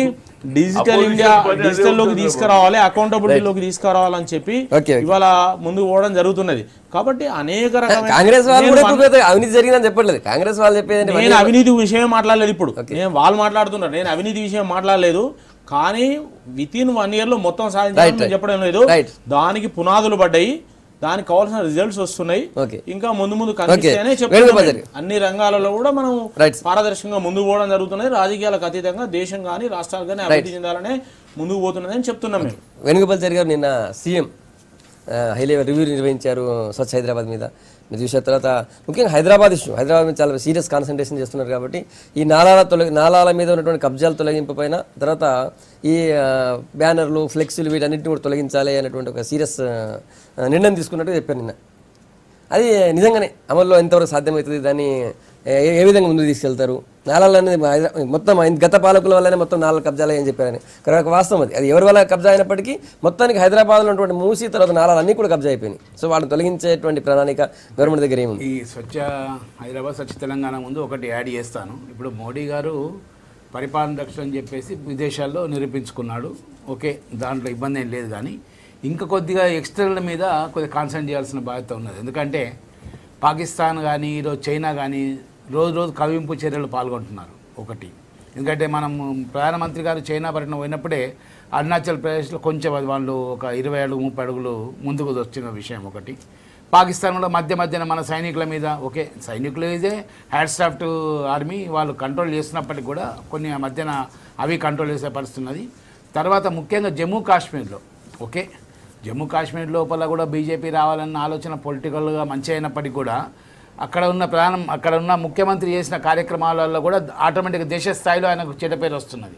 డిజిటల్ ఇండియా డిజిటల్లోకి తీసుకురావాలి, అకౌంటబిలిటీలోకి తీసుకురావాలని చెప్పి ఇవాళ ముందుకు పోవడం జరుగుతున్నది. కాబట్టి అనేక రకమైన కాంగ్రెస్ వాళ్ళు అవినీతి జరిగిందని చెప్పట్లేదు. కాంగ్రెస్ వాళ్ళు చెప్పేది నేను అవినీతి విషయం మాట్లాడలేదు. ఇప్పుడు నేను వాళ్ళు మాట్లాడుతున్నారు, నేను అవినీతి విషయం మాట్లాడలేదు. కానీ వితిన్ 1 ఇయర్లో మొత్తం సాధించాలని చెప్పడం లేదు. దానికి పునాదులు పడ్డాయి, దానికి కావాల్సిన రిజల్ట్స్ వస్తున్నాయి. ఇంకా ముందు కనిపిస్తాయనే చెప్తున్నాం. అన్ని రంగాలలో కూడా మనం పారదర్శకంగా ముందుకు పోవడం జరుగుతున్నది. రాజకీయాలకు అతీతంగా దేశం కానీ రాష్ట్రాలు కానీ అభివృద్ధి చెందాలనే ముందుకు పోతున్నది అని చెప్తున్నాం మేము. వేణుగోపాల్ గారు నిన్న సీఎం హై లెవెల్ రివ్యూ నిర్వహించారు స్వచ్ఛ హైదరాబాద్ మీద. మీరు చూసిన తర్వాత ముఖ్యంగా హైదరాబాద్ ఇష్యూ, హైదరాబాద్ మీద చాలా సీరియస్ కాన్సన్ట్రేషన్ చేస్తున్నారు. కాబట్టి ఈ నాలాల మీద ఉన్నటువంటి కబ్జాలు తొలగింపు పైన, తర్వాత ఈ బ్యానర్లు ఫ్లెక్సీలు వీటన్నిటిని కూడా తొలగించాలి అనేటువంటి ఒక సీరియస్ నిర్ణయం తీసుకున్నట్టు చెప్పారు నిన్న. అది నిజంగానే అమల్లో ఎంతవరకు సాధ్యమవుతుంది, దాన్ని ఏ విధంగా ముందుకు తీసుకెళ్తారు? నాలాలు అనేది మొత్తం గత పాలకుల వల్లనే మొత్తం నాలుగు కబ్జాలు అని చెప్పారని ఒక వాస్తవం. అది ఎవరి వల్ల కబ్జా అయినప్పటికీ మొత్తానికి హైదరాబాద్లో ఉన్నటువంటి మూసి తర్వాత నాలాలు అన్నీ కూడా కబ్జా అయిపోయినాయి. సో వాళ్ళని తొలగించేటువంటి ప్రణాళిక గవర్నమెంట్ దగ్గర ఏముంది? ఈ స్వచ్ఛ హైదరాబాద్ స్వచ్ఛ తెలంగాణ ముందు ఒకటి యాడ్ చేస్తాను. ఇప్పుడు మోడీ గారు పరిపాలన దక్షత అని చెప్పేసి విదేశాల్లో నిరూపించుకున్నాడు. ఓకే, దాంట్లో ఇబ్బంది ఏం లేదు. కానీ ఇంకా కొద్దిగా ఎక్స్టర్నల్ మీద కొద్దిగా కాన్సన్ట్రేట్ చేయాల్సిన బాధ్యత ఉన్నది. ఎందుకంటే పాకిస్తాన్ కానీ ఈరోజు చైనా కానీ రోజు కవింపు చర్యలు పాల్గొంటున్నారు. ఒకటి ఎందుకంటే మనం ప్రధానమంత్రి గారు చైనా పర్యటన పోయినప్పుడే అరుణాచల్ ప్రదేశ్లో కొంచెం వాళ్ళు ఒక 20 అడుగు 30 అడుగులు ముందుకు వచ్చిన విషయం ఒకటి. పాకిస్తాన్ కూడా మధ్యన మన సైనికుల మీద ఓకే సైనికులు ఇదే హ్యాట్స్ ఆఫ్ టు ఆర్మీ వాళ్ళు కంట్రోల్ చేస్తున్నప్పటికీ కూడా కొన్ని మధ్యన అవి కంట్రోల్ చేసే పరిస్థితున్నది. తర్వాత ముఖ్యంగా జమ్మూ కాశ్మీర్లో ఓకే జమ్మూ కాశ్మీర్ లోపల కూడా బీజేపీ రావాలన్న ఆలోచన పొలిటికల్గా మంచి అయినప్పటికీ కూడా అక్కడ ఉన్న ముఖ్యమంత్రి చేసిన కార్యక్రమాలలో కూడా ఆటోమేటిక్గా దేశ స్థాయిలో ఆయనకు చెడ్డ పేరు వస్తున్నది.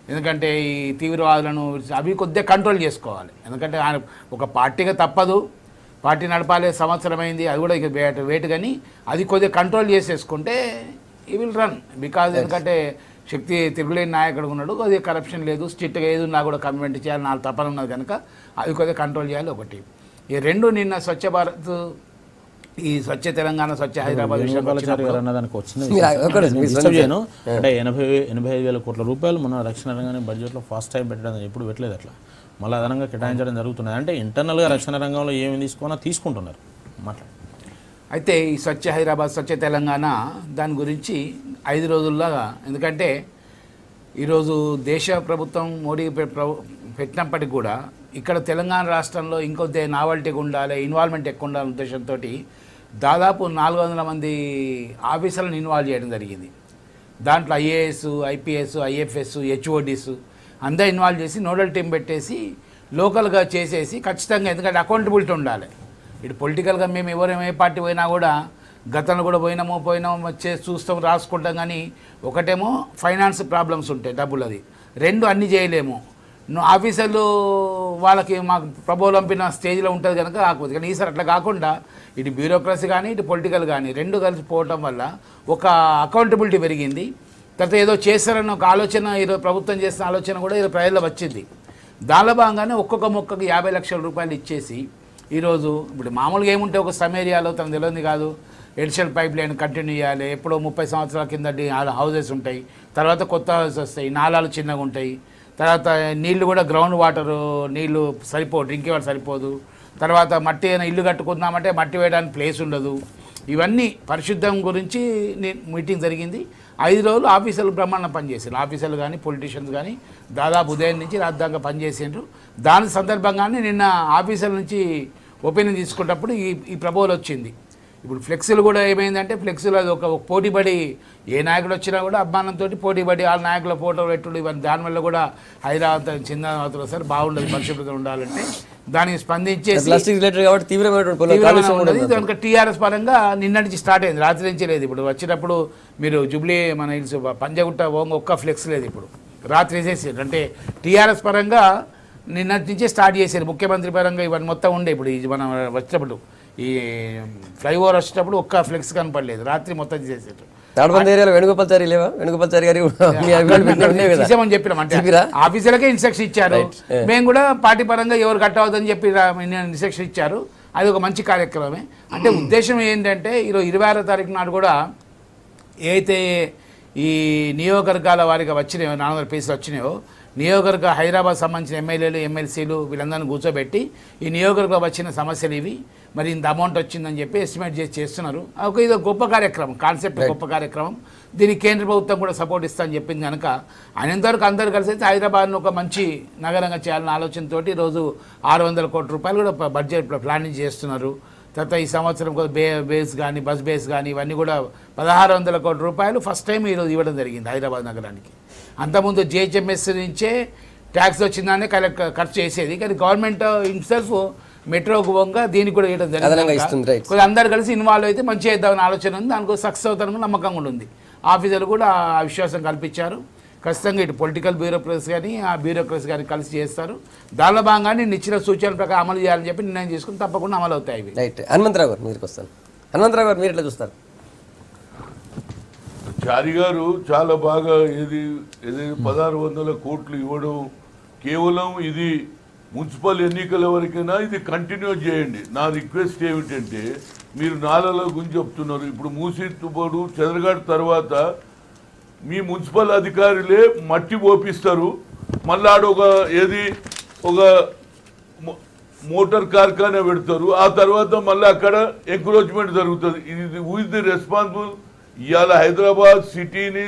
ఎందుకంటే ఈ తీవ్రవాదులను అవి కొద్దిగా కంట్రోల్ చేసుకోవాలి. ఎందుకంటే ఆయన ఒక పార్టీగా తప్పదు, పార్టీ నడపాలే, సంవత్సరమైంది, అది కూడా ఇక వేటు కానీ అది కొద్దిగా కంట్రోల్ చేసేసుకుంటే ఈ విల్ రన్ బికాజ్ ఎందుకంటే శక్తి తిరుగులేని నాయకుడు ఉన్నాడు, కొద్దిగా కరప్షన్ లేదు, స్ట్రిక్ట్గా ఏది ఉన్నా కూడా కమిట్మెంట్ చేయాలి, 4 తపన ఉన్నది కనుక అది కొద్దిగా కంట్రోల్ చేయాలి. ఒకటి ఈ రెండు నిన్న స్వచ్ఛ భారత్ ఈ స్వచ్ఛ తెలంగాణ స్వచ్ఛ హైదరాబాద్ దానికి వచ్చింది అంటే 85,000 కోట్ల రూపాయలు మన రక్షణ రంగాన్ని బడ్జెట్లో ఫస్ట్ టైం పెట్టడం ఎప్పుడు పెట్టలేదు. అట్లా మళ్ళీ అదనంగా కేటాయించడం జరుగుతున్నది. అంటే ఇంటర్నల్గా రక్షణ రంగంలో ఏమి తీసుకుంటున్నారు మాట్లాడు. అయితే ఈ స్వచ్ఛ హైదరాబాద్ స్వచ్ఛ తెలంగాణ దాని గురించి 5 రోజుల్లాగా ఎందుకంటే ఈరోజు దేశ ప్రభుత్వం మోడీ పెట్టినప్పటికీ కూడా ఇక్కడ తెలంగాణ రాష్ట్రంలో ఇంకొద్ది నావల్టీగా ఉండాలి, ఇన్వాల్వ్మెంట్ ఎక్కువ ఉండాలనే ఉద్దేశంతో దాదాపు 400 మంది ఆఫీసర్లను ఇన్వాల్వ్ చేయడం జరిగింది. దాంట్లో ఐఏఎస్, ఐపీఎస్, ఐఎఫ్ఎస్, హెచ్ఓడిస్ అందరూ ఇన్వాల్వ్ చేసి నోడల్ టీం పెట్టేసి లోకల్గా చేసేసి ఖచ్చితంగా ఎందుకంటే అకౌంటబిలిటీ ఉండాలి. ఇటు పొలిటికల్గా మేము ఎవరేమో ఏ పార్టీ పోయినా కూడా గతంలో కూడా పోయినాము చూస్తాం రాసుకుంటాం కానీ ఒకటేమో ఫైనాన్స్ ప్రాబ్లమ్స్ ఉంటాయి, డబ్బులు అది, 2 అన్నీ చేయలేము. ఆఫీసర్లు వాళ్ళకి మాకు ప్రబోధం పంపిన స్టేజ్లో ఉంటుంది కనుక కాకపోతే కానీ ఈసారి అట్లా కాకుండా ఇటు బ్యూరోక్రసీ కానీ ఇటు పొలిటికల్ కానీ 2 కలిసి పోవటం వల్ల ఒక అకౌంటబిలిటీ పెరిగింది. తర్వాత ఏదో చేస్తారన్న ఒక ఆలోచన ఈరోజు ప్రభుత్వం చేసిన ఆలోచన కూడా ఈరోజు ప్రజల్లో వచ్చింది. దానిలో భాగంగానే ఒక్కొక్క మొక్కకి 50 లక్షల రూపాయలు ఇచ్చేసి ఈరోజు ఇప్పుడు మామూలుగా ఏముంటే ఒక సమ్ ఏరియాలో తనకు తెలియదు కాదు ఎడిషనల్ పైప్ లైన్ కంటిన్యూ చేయాలి, ఎప్పుడో 30 సంవత్సరాల కింద హౌసెస్ ఉంటాయి, తర్వాత కొత్త హౌసెస్ వస్తాయి, నాలాలు చిన్నగా ఉంటాయి, తర్వాత నీళ్లు కూడా గ్రౌండ్ వాటర్ నీళ్లు సరిపోదు, డ్రింకింగ్ వాటర్ సరిపోదు, తర్వాత మట్టి అయినా ఇల్లు కట్టుకుందామంటే మట్టి వేయడానికి ప్లేస్ ఉండదు. ఇవన్నీ పరిశుద్ధం గురించి మీటింగ్ జరిగింది. 5 రోజులు ఆఫీసర్లు బ్రహ్మాండం పనిచేసారు. ఆఫీసర్లు కానీ పొలిటీషియన్స్ కానీ దాదాపు ఉదయం నుంచి రాత్రి దాకా పనిచేసిండ్రు. దాని సందర్భంగానే నిన్న ఆఫీసర్ల నుంచి ఒపీనియన్ తీసుకున్నప్పుడు ఈ ప్రపోజల్ వచ్చింది. ఇప్పుడు ఫ్లెక్సీలు కూడా ఏమైందంటే ఫ్లెక్సీలు అది ఒక పోటీపడి ఏ నాయకుడు వచ్చినా కూడా అభిమానంతో పోటీపడి వాళ్ళ నాయకుల ఫోటోలు పెట్టుడు ఇవన్నీ దానివల్ల కూడా హైదరాబాద్ చిన్న సార్ బాగుండదు, పరిశుభ్రత ఉండాలంటే దానికి స్పందించేసి కనుక టీఆర్ఎస్ పరంగా నిన్నటి నుంచి స్టార్ట్ అయింది, రాత్రి నుంచి లేదు. ఇప్పుడు వచ్చినప్పుడు మీరు జూబ్లీ మన హిల్స్ పంజగుట్ట ఒక్క ఫ్లెక్స్ లేదు, ఇప్పుడు రాత్రి వేసేసారు. అంటే టీఆర్ఎస్ పరంగా నిన్నటి నుంచే స్టార్ట్ చేశారు. ముఖ్యమంత్రి పరంగా ఇవన్నీ మొత్తం ఉండే ఇప్పుడు మనం వచ్చినప్పుడు ఈ ఫ్లైఓవర్ వచ్చేటప్పుడు ఒక్క ఫ్లెక్స్ కనపడలేదు, రాత్రి మొత్తం చేసేటప్పుడు వేణుగోపాల్చారి లేవా? వేణుగోపాల్చారి గారి చెప్పినాం. అంటే ఆఫీసర్లకే ఇన్స్ట్రక్షన్ ఇచ్చారు, మేము కూడా పార్టీ పరంగా ఎవరు కట్టవద్దని చెప్పి ఇన్స్ట్రక్షన్ ఇచ్చారు. అది ఒక మంచి కార్యక్రమమే. అంటే ఉద్దేశం ఏంటంటే ఈరోజు 26వ తారీఖు నాడు కూడా ఏదైతే ఈ నియోజకవర్గాల వారిగా వచ్చినాయో 400 పీసులు వచ్చినాయో నియోజకవర్గ హైదరాబాద్ సంబంధించిన ఎమ్మెల్యేలు ఎమ్మెల్సీలు వీళ్ళందరినీ కూర్చోబెట్టి ఈ నియోజకవర్గం వచ్చిన సమస్యలు ఇవి, మరి ఇంత అమౌంట్ వచ్చిందని చెప్పి ఎస్టిమేట్ చేస్తున్నారు. ఇది గొప్ప కార్యక్రమం, కాన్సెప్ట్ గొప్ప కార్యక్రమం. దీనికి కేంద్ర ప్రభుత్వం కూడా సపోర్ట్ ఇస్తా అని చెప్పింది కనుక అనేంతవరకు అందరూ కలిసి అయితే హైదరాబాద్ను ఒక మంచి నగరంగా చేయాలన్న ఆలోచనతో ఈరోజు 600 కోట్ల రూపాయలు కూడా బడ్జెట్ ప్లానింగ్ చేస్తున్నారు. తర్వాత ఈ సంవత్సరం బేస్ కానీ బస్ బేస్ కానీ ఇవన్నీ కూడా 1600 కోట్ల రూపాయలు ఫస్ట్ టైం ఈరోజు ఇవ్వడం జరిగింది హైదరాబాద్ నగరానికి. అంతకుముందు జిహెచ్ఎంఎస్ నుంచే ట్యాక్స్ వచ్చిందానే ఖర్చు చేసేది, కానీ గవర్నమెంట్ ఇన్సెల్ఫ్ మెట్రోకు పోగా దీనికి కూడా ఇవ్వడం జరిగింది. కొద్దిగా అందరు కలిసి ఇన్వాల్వ్ అయితే మంచి చేద్దామని ఆలోచన ఉంది, దానికి సక్సెస్ అవుతారని నమ్మకంగా ఉంది. ఆఫీసర్లు కూడా ఆ విశ్వాసం కల్పించారు. ఖచ్చితంగా ఇటు పొలిటికల్ బ్యూరోక్రసీ కానీ ఆ బ్యూరోక్రసీ కానీ కలిసి చేస్తారు. దానిలో భాగంగానే ఇచ్చిన సూచనల ప్రకారం అమలు చేయాలని చెప్పి నిర్ణయం చేసుకుని తప్పకుండా అమలు అవుతాయి. రైట్. హనుమంతరావు గారు మీరుకి వస్తాను. హనుమంతరావు గారు మీరు ఎట్లా చూస్తారు? చారి గారు చాలా బాగా ఏది 1600 కోట్లు ఇవ్వడం, కేవలం ఇది మున్సిపల్ ఎన్నికల వరకైనా ఇది కంటిన్యూ చేయండి. నా రిక్వెస్ట్ ఏమిటంటే మీరు నాలుగుల గురించి చెప్తున్నారు, ఇప్పుడు మూసీ తుపాడు చంద్రఘాట్ తర్వాత మీ మున్సిపల్ అధికారులే మట్టి పోపిస్తారు, మళ్ళీ ఒక మోటార్ కార్ఖానా పెడతారు, ఆ తర్వాత మళ్ళీ అక్కడ ఎంక్రోచ్మెంట్ జరుగుతుంది. ఇది హూ ఇస్ ది రెస్పాన్సిబుల్? ఇవాళ హైదరాబాద్ సిటీని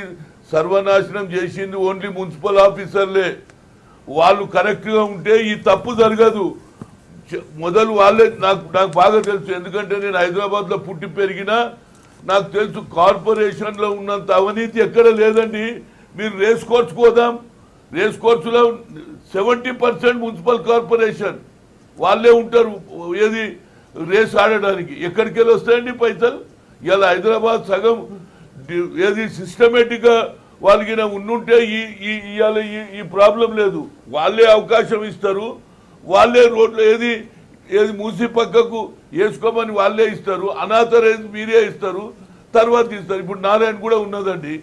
సర్వనాశనం చేసింది ఓన్లీ మున్సిపల్ ఆఫీసర్లే. వాళ్ళు కరెక్ట్గా ఉంటే ఈ తప్పు జరగదు. మొదలు వాళ్ళే. నాకు బాగా తెలుసు, ఎందుకంటే నేను హైదరాబాద్లో పుట్టి పెరిగినా నాకు తెలుసు. కార్పొరేషన్లో ఉన్నంత అవినీతి ఎక్కడ లేదండి. మీరు రేస్ కోర్స్ పోదాం, రేస్ కోర్సులో 70% మున్సిపల్ కార్పొరేషన్ వాళ్ళే ఉంటారు. ఏది రేస్ ఆడడానికి ఎక్కడికి వెళ్ళి వస్తాయండి పైసలు? ఇలా హైదరాబాద్ సగం ఏది సిస్టమేటిక్గా వాళ్ళకి ఉండుంటే ఇవాళ ఈ ప్రాబ్లం లేదు. వాళ్ళే అవకాశం ఇస్తారు, వాళ్ళే రోడ్లు ఏది మూసి పక్కకు వేసుకోమని వాళ్ళే ఇస్తారు, అనాథరైజ్ మీరే ఇస్తారు, తర్వాత ఇస్తారు. ఇప్పుడు నారాయణ కూడా ఉన్నదండి,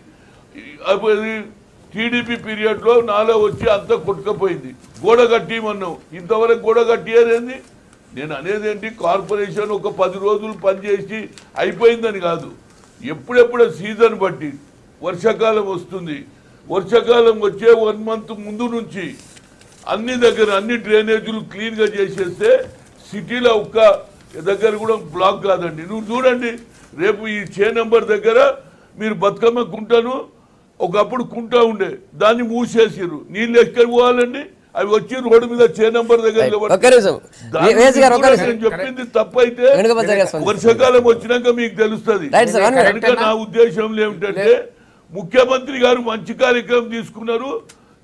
టీడీపీ పీరియడ్లో నాలో వచ్చి అంతా కొట్టుకపోయింది. గోడ కట్టిమన్నాం, ఇంతవరకు గోడ కట్టియేదేంది? నేను అనేది ఏంటి, కార్పొరేషన్ ఒక 10 రోజులు పనిచేసి అయిపోయిందని కాదు. ఎప్పుడెప్పుడో సీజన్ బట్టి వర్షాకాలం వస్తుంది, వర్షాకాలం వచ్చే 1 మంత్ ముందు నుంచి అన్ని దగ్గర అన్ని డ్రైనేజీలు క్లీన్గా చేసేస్తే సిటీలో ఒక్క దగ్గర కూడా బ్లాక్ కాదండి. నువ్వు చూడండి, రేపు ఈ 6 నంబర్ దగ్గర మీరు బతుకమ్మ కుంటను ఒకప్పుడు కుంటా ఉండే, దాన్ని మూసేసారు. నీళ్ళు ఎక్కడ పోవాలండి? అవి వచ్చి రోడ్డు మీద 6 నంబర్ దగ్గర చెప్పింది తప్పైతే వర్షాకాలం వచ్చినాక మీకు తెలుస్తుంది. కనుక నా ఉద్దేశంలో ఏమిటంటే, ముఖ్యమంత్రి గారు మంచి కార్యక్రమం తీసుకున్నారు,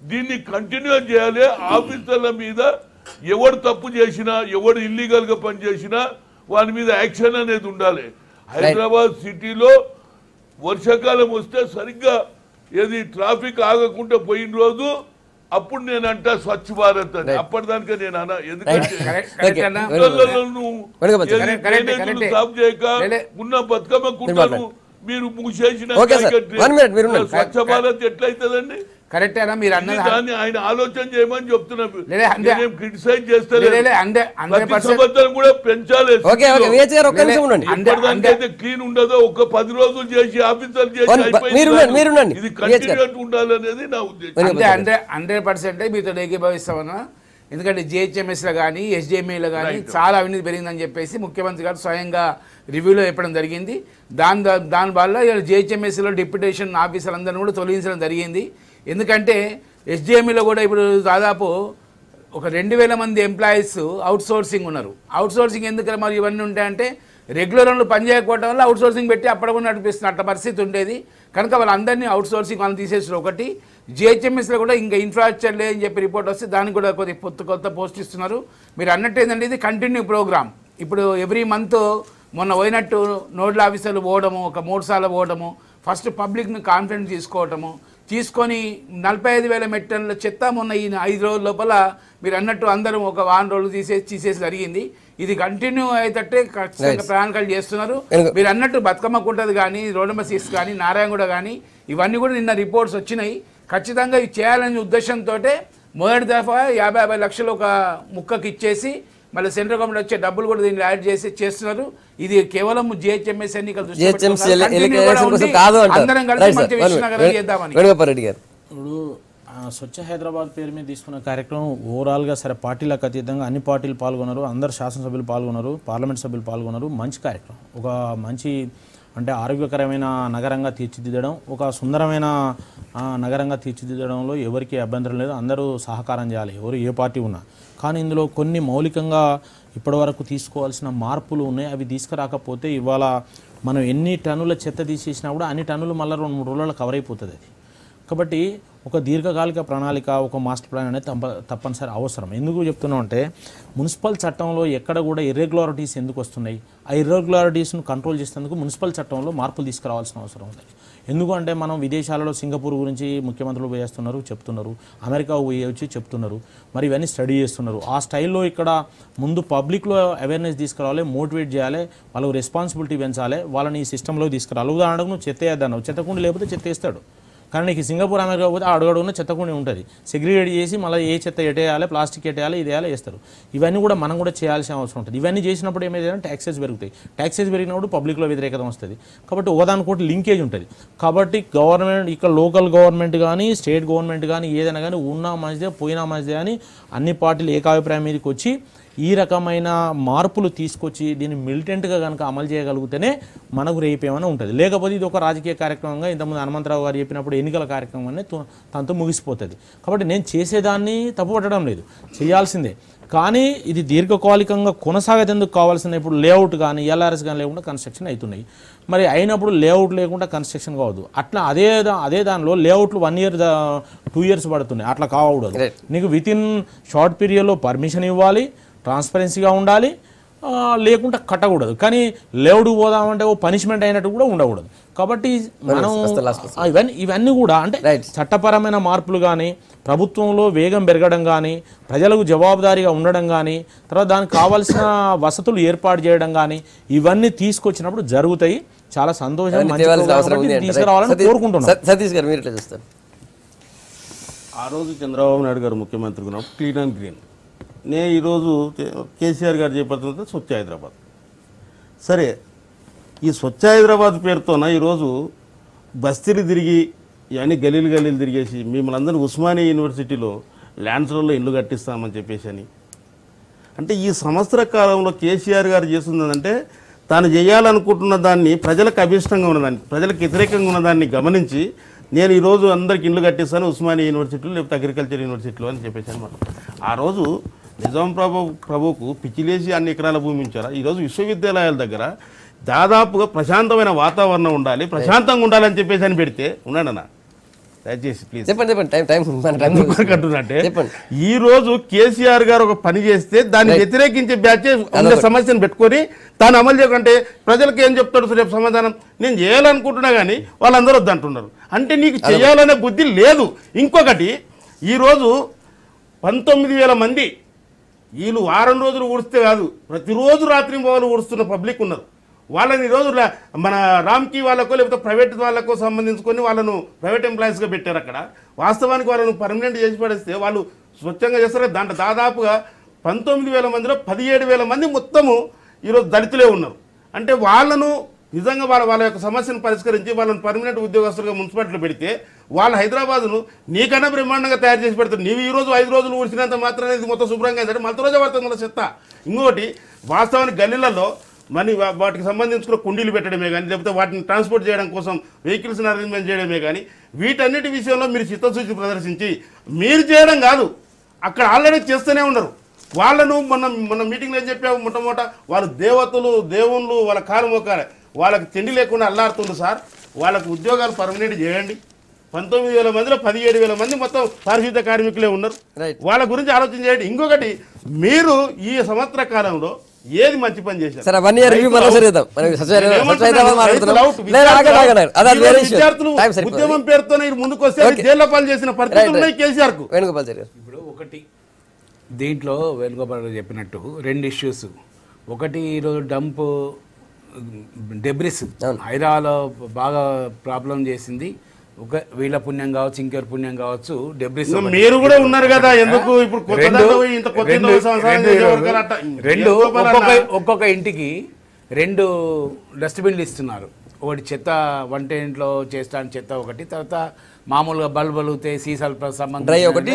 దీన్ని కంటిన్యూ చేయాలి. ఆఫీసర్ల మీద ఎవడు తప్పు చేసినా, ఎవడు ఇల్లీగల్ గా పనిచేసినా వాని మీద యాక్షన్ అనేది ఉండాలి. హైదరాబాద్ సిటీలో వర్షాకాలం వస్తే సరిగ్గా ఏది ట్రాఫిక్ ఆగకుండా పోయిన రోజు అప్పుడు నేను అంటా స్వచ్ఛ భారత్ అని. అప్పటిదానికే నేను అన్నా, ఎందుకంటే సాఫ్ చేయక ఉన్న బతుకమ్మ కుంటను మీరు మూసేసిన స్వచ్ఛ భారత్ ఎట్లయితుందండి? కరెక్టేనా మీరు అన్నది? దాన్ని ఆయన ఆలోచన చేయమని చెప్తున్నారు. క్రిటిసైజ్ చేస్తారు, కూడా పెంచాలి. క్లీన్ ఉండదో ఒక 10 రోజులు చేసి ఆఫీసర్లు చేసి ఇది కంటిన్యూ ఉండాలనేది నా ఉద్దేశం. 100% మీతో ఏకీభవిస్తామన్నా. ఎందుకంటే జిహెచ్ఎంఎస్లో కానీ ఎస్డిఎంఏలో కానీ చాలా అవినీతి పెరిగిందని చెప్పేసి ముఖ్యమంత్రి గారు స్వయంగా రివ్యూలో చెప్పడం జరిగింది. దానివల్ల జిహెచ్ఎంఎస్లో డిప్యూటేషన్ ఆఫీసర్లందరినీ కూడా తొలగించడం జరిగింది. ఎందుకంటే ఎస్డిఎంఈలో కూడా ఇప్పుడు దాదాపు ఒక 2000 మంది ఎంప్లాయీస్ అవుట్ సోర్సింగ్ ఉన్నారు. అవుట్ సోర్సింగ్ ఎందుకు మరి ఇవన్నీ ఉంటాయంటే, రెగ్యులర్ వాళ్ళు పనిచేయకపోవడం వల్ల అవుట్ సోర్సింగ్ పెట్టి అప్పటికి నడిపిస్తున్న అట్ట పరిస్థితి ఉండేది. కనుక వాళ్ళందరినీ అవుట్ సోర్సింగ్ వాళ్ళని తీసేసిన ఒకటి. జిహెచ్ఎంఎస్లో కూడా ఇంకా ఇన్ఫ్రాస్ట్రక్చర్ లేదని చెప్పి రిపోర్ట్ వస్తే దానికి కూడా కొత్త పోస్ట్ ఇస్తున్నారు. మీరు అన్నట్టు ఏంటంటే ఇది కంటిన్యూ ప్రోగ్రామ్. ఇప్పుడు ఎవ్రీ మంత్ మొన్న పోయినట్టు నోడల్ ఆఫీసర్లు పోవడము, ఒక 3 సార్లు పోవడము, ఫస్ట్ పబ్లిక్ని కాన్ఫిడెన్స్ తీసుకొని 45,000 మెట్రిక్ టన్నుల చెత్త మొన్న ఈ 5 రోజుల లోపల మీరు అన్నట్టు అందరూ ఒక 1 రోజులు తీసేసి జరిగింది. ఇది కంటిన్యూ అయ్యేటట్టే ఖచ్చితంగా ప్రణాళికలు చేస్తున్నారు. మీరు అన్నట్టు బతుకమ్మ కుంటది కానీ, రోడమసీస్ కానీ, నారాయణగూడ కానీ ఇవన్నీ కూడా నిన్న రిపోర్ట్స్ వచ్చినాయి. ఖచ్చితంగా ఇవి చేయాలనే ఉద్దేశంతో మొదటి దఫా 50 లక్షలు ఒక ముక్కకి ఇచ్చేసి మళ్ళీ సెంట్రల్ గవర్నమెంట్ వచ్చే డబ్బులు కూడా దీన్ని యాడ్ చేసి చేస్తున్నారు. ఇది కేవలం జిహెచ్ఎంఎస్ ఎన్నికలు అందరం కలిసి మంచి విషయం చేద్దామని. ఇప్పుడు స్వచ్ఛ హైదరాబాద్ పేరు మీద తీసుకున్న కార్యక్రమం ఓవరాల్గా సరే పార్టీలకు అతీతంగా అన్ని పార్టీలు పాల్గొన్నారు, అందరు శాసనసభ్యులు పాల్గొన్నారు, పార్లమెంట్ సభ్యులు పాల్గొన్నారు. మంచి కార్యక్రమం, ఒక మంచి అంటే ఆరోగ్యకరమైన నగరంగా తీర్చిదిద్దడం, ఒక సుందరమైన నగరంగా తీర్చిదిద్దడంలో ఎవరికి అభ్యంతరం లేదు. అందరూ సహకారం చేయాలి, ఎవరు ఏ పార్టీ ఉన్నా. కానీ ఇందులో కొన్ని మౌలికంగా ఇప్పటివరకు తీసుకోవాల్సిన మార్పులు ఉన్నాయి. అవి తీసుకురాకపోతే ఇవాళ మనం ఎన్ని టన్నుల చెత్త తీసేసినా కూడా అన్ని టన్నులు మళ్ళీ 2-3 రోజుల్లో కవర్ అయిపోతుంది. అది కాబట్టి ఒక దీర్ఘకాలిక ప్రణాళిక, ఒక మాస్టర్ ప్లాన్ అనేది తప్పనిసరి అవసరం. ఎందుకు చెప్తున్నాం అంటే, మున్సిపల్ చట్టంలో ఎక్కడ కూడా ఇర్రెగ్యులారిటీస్ ఎందుకు వస్తున్నాయి, ఆ ఇర్రెగ్యులారిటీస్ను కంట్రోల్ చేసేందుకు మున్సిపల్ చట్టంలో మార్పులు తీసుకురావాల్సిన అవసరం ఉంది. ఎందుకంటే మనం విదేశాలలో సింగపూర్ గురించి ముఖ్యమంత్రులు పోయేస్తున్నారు, చెప్తున్నారు, అమెరికా పోయొచ్చి చెప్తున్నారు, మరి ఇవన్నీ స్టడీ చేస్తున్నారు. ఆ స్టైల్లో ఇక్కడ ముందు పబ్లిక్లో అవేర్నెస్ తీసుకురావాలి, మోటివేట్ చేయాలి, వాళ్ళకు రెస్పాన్సిబిలిటీ పెంచాలి, వాళ్ళని ఈ సిస్టంలో తీసుకురావాలి. ఉదాహరణకు నువ్వు చెత్త వేద్దాను, చెత్తకుండా లేకపోతే చెత్త వేస్తాడు. కానీ నీకు సింగపూర్ అమెరికా పోతే అడుగడుగున్న చెత్తకుండా ఉంటుంది, సెగ్రిగేట్ చేసి మళ్ళీ ఏ చెత్త ఎట్టేయాలి, ప్లాస్టిక్ ఎట్టేయాలి, ఇది వేయాలి, వేస్తారు. ఇవన్నీ కూడా మనం కూడా చేయాల్సిన అవసరం ఉంటుంది. ఇవన్నీ చేసినప్పుడు ఏమైందంటే ట్యాక్సెస్ పెరుగుతాయి, ట్యాక్సెస్ పెరిగినప్పుడు పబ్లిక్లో వ్యతిరేకత వస్తుంది. కాబట్టి ఒకదానికోటి లింకేజ్ ఉంటుంది. కాబట్టి గవర్నమెంట్ ఇక్కడ లోకల్ గవర్నమెంట్ కానీ స్టేట్ గవర్నమెంట్ కానీ ఏదైనా కానీ ఉన్నా మంచిదే పోయినా మంచిదే అని అన్ని పార్టీలు ఏకాభిప్రాయం మీదకి వచ్చి ఈ రకమైన మార్పులు తీసుకొచ్చి దీన్ని మిలిటెంట్గా కనుక అమలు చేయగలిగితేనే మనకు రేపేమైనా ఉంటుంది. లేకపోతే ఇది ఒక రాజకీయ కార్యక్రమంగా ఇంతకుముందు హనుమంతరావు గారు చెప్పినప్పుడు ఎన్నికల కార్యక్రమం అనేది తనతో ముగిసిపోతుంది. కాబట్టి నేను చేసేదాన్ని తప్పుపట్టడం లేదు, చేయాల్సిందే. కానీ ఇది దీర్ఘకాలికంగా కొనసాగేందుకు కావాల్సిన ఇప్పుడు లేఅవుట్ కానీ ఎల్ఆర్ఎస్ కానీ లేకుండా కన్స్ట్రక్షన్ అవుతున్నాయి. మరి అయినప్పుడు లేఅవుట్ లేకుండా కన్స్ట్రక్షన్ కావద్దు. అట్లా అదే దానిలో లేఅవుట్లు 1 year 2 years పడుతున్నాయి. అట్లా కావకూడదు. నీకు విత్ ఇన్ షార్ట్ పీరియడ్లో పర్మిషన్ ఇవ్వాలి, ట్రాన్స్పరెన్సీగా ఉండాలి, లేకుంటే కట్టకూడదు. కానీ లేవుడు పోదామంటే ఓ పనిష్మెంట్ అయినట్టు కూడా ఉండకూడదు. కాబట్టి మనం ఇవన్నీ కూడా అంటే చట్టపరమైన మార్పులు కానీ, ప్రభుత్వంలో వేగం పెరగడం కానీ, ప్రజలకు జవాబుదారీగా ఉండడం కానీ, తర్వాత దానికి కావాల్సిన వసతులు ఏర్పాటు చేయడం కానీ, ఇవన్నీ తీసుకొచ్చినప్పుడు జరుగుతాయి. చాలా సంతోషం, తీసుకురావాలని కోరుకుంటున్నాను. సతీష్ గారు మీరు ఎట్లా చూస్తారు? ఆ రోజు చంద్రబాబు నాయుడు గారు ముఖ్యమంత్రి ఉన్నప్పుడు క్లీన్ అండ్ గ్రీన్, నేను ఈరోజు కేసీఆర్ గారు చేపడుతున్నది స్వచ్ఛ హైదరాబాద్. సరే, ఈ స్వచ్ఛ హైదరాబాద్ పేరుతోన ఈరోజు బస్తీలు తిరిగి ఇవన్నీ గలీలు తిరిగేసి మిమ్మల్ని అందరినీ ఉస్మానియా యూనివర్సిటీలో ల్యాండ్స్లలో ఇల్లు కట్టిస్తామని చెప్పేసి అని అంటే ఈ సంవత్సర కాలంలో కేసీఆర్ గారు చేస్తుందంటే తాను చేయాలనుకుంటున్న దాన్ని ప్రజలకు అభిష్టంగా ఉన్నదాన్ని, ప్రజలకు వ్యతిరేకంగా ఉన్నదాన్ని గమనించి నేను ఈరోజు అందరికి ఇల్లు కట్టిస్తాను ఉస్మానియా యూనివర్సిటీలో లేకపోతే అగ్రికల్చర్ యూనివర్సిటీలో అని చెప్పేసి అనమాట. ఆ రోజు నిజాం ప్రభువుకు పిచ్చిలేసి అన్ని ఎకరాల భూమి ఇచ్చారా. ఈరోజు విశ్వవిద్యాలయాల దగ్గర దాదాపుగా ప్రశాంతమైన వాతావరణం ఉండాలి, ప్రశాంతంగా ఉండాలని చెప్పేసి అని పెడితే ఉన్నాడు అన్న. దయచేసి ప్లీజ్ అంటున్నట్టే ఈ రోజు కేసీఆర్ గారు ఒక పని చేస్తే దాన్ని వ్యతిరేకించే బ్యాచ్ సమస్యను పెట్టుకొని తాను అమలు చేయకుంటే ప్రజలకు ఏం చెప్తాడు రేపు సమాధానం? నేను చేయాలనుకుంటున్నా కానీ వాళ్ళందరూ వద్దంటున్నారు. అంటే నీకు చేయాలనే బుద్ధి లేదు. ఇంకొకటి, ఈరోజు 19,000 మంది వీళ్ళు వారం రోజులు ఊడిస్తే కాదు, ప్రతిరోజు రాత్రి మొదలు ఊడుస్తున్న పబ్లిక్ ఉన్నారు. వాళ్ళని ఈరోజు మన రామ్కి వాళ్ళకో లేకపోతే ప్రైవేట్ వాళ్ళకో సంబంధించుకొని వాళ్ళను ప్రైవేట్ ఎంప్లాయీస్గా పెట్టారు. అక్కడ వాస్తవానికి వాళ్ళను పర్మనెంట్ చేసి పడేస్తే వాళ్ళు స్వచ్ఛంగా చేస్తారు. దాంట్లో దాదాపుగా 19,000 మందిలో 17,000 మంది మొత్తము ఈరోజు దళితులే ఉన్నారు. అంటే వాళ్ళను నిజంగా వాళ్ళ యొక్క సమస్యను పరిష్కరించి వాళ్ళని పర్మనెంట్ ఉద్యోగస్తులుగా మున్సిపాలిటీలో పెడితే వాళ్ళు హైదరాబాద్ను నీకన్నా బ్రహ్మాండంగా తయారు చేసి పెడతారు. నీవు ఈరోజు 5 రోజులు ఊడిసినంత మాత్రమే ఇది మొత్తం శుభ్రంగా అయితే మళ్ళీ రోజే పడుతుంది మన చెత్త. ఇంకోటి, వాస్తవానికి గల్లీలలో మరి వాటికి సంబంధించుకున్న కుండీలు పెట్టడమే కానీ లేకపోతే వాటిని ట్రాన్స్పోర్ట్ చేయడం కోసం వెహికల్స్ని అరేంజ్మెంట్ చేయడమే కానీ వీటన్నిటి విషయంలో మీరు చిత్తశుద్ధి ప్రదర్శించి మీరు చేయడం కాదు, అక్కడ ఆల్రెడీ చేస్తూనే ఉండరు. వాళ్ళను మన మీటింగ్లో ఏం చెప్పాము, మొట్టమొదట వాళ్ళు దేవతలు దేవుళ్ళు వాళ్ళ కాలం ఒక వాళ్ళకి తిండి లేకుండా అల్లాడుతుంది సార్. వాళ్ళకు ఉద్యోగాలు పర్మనెంట్ చేయండి. 19,000 మందిలో 17,000 మంది మొత్తం పారిశుద్ధ్య కార్మికులే ఉన్నారు. వాళ్ళ గురించి ఆలోచన చేయండి. ఇంకొకటి, మీరు ఈ సంవత్సర కాలంలో ఏది మంచి పని చేశారు? ఉద్యమం పేరుతోనే ముందుకు వస్తే జైల్లో పాలు చేసిన పరిస్థితులు ఉన్నాయి కేసీఆర్ కు. ఇప్పుడు ఒకటి, దీంట్లో వేణుగోపాల్ చెప్పినట్టు 2 ఇష్యూస్. ఒకటి, ఈరోజు డంప్ డెబ్రిస్ హైదరాబాద్లో బాగా ప్రాబ్లం చేసింది. ఒక వీళ్ళ పుణ్యం కావచ్చు, ఇంకెవరి పుణ్యం కావచ్చు, డెబ్రిస్ మీరు కూడా ఉన్నారు కదా. ఎందుకు ఇప్పుడు ఒక్కొక్క ఇంటికి 2 డస్ట్బిన్లు ఇస్తున్నారు. ఒకటి చెత్త వంట ఇంట్లో చేస్తాను చెత్త ఒకటి, తర్వాత మామూలుగా బల్బులు సీసాలు సంబంధించి ఒకటి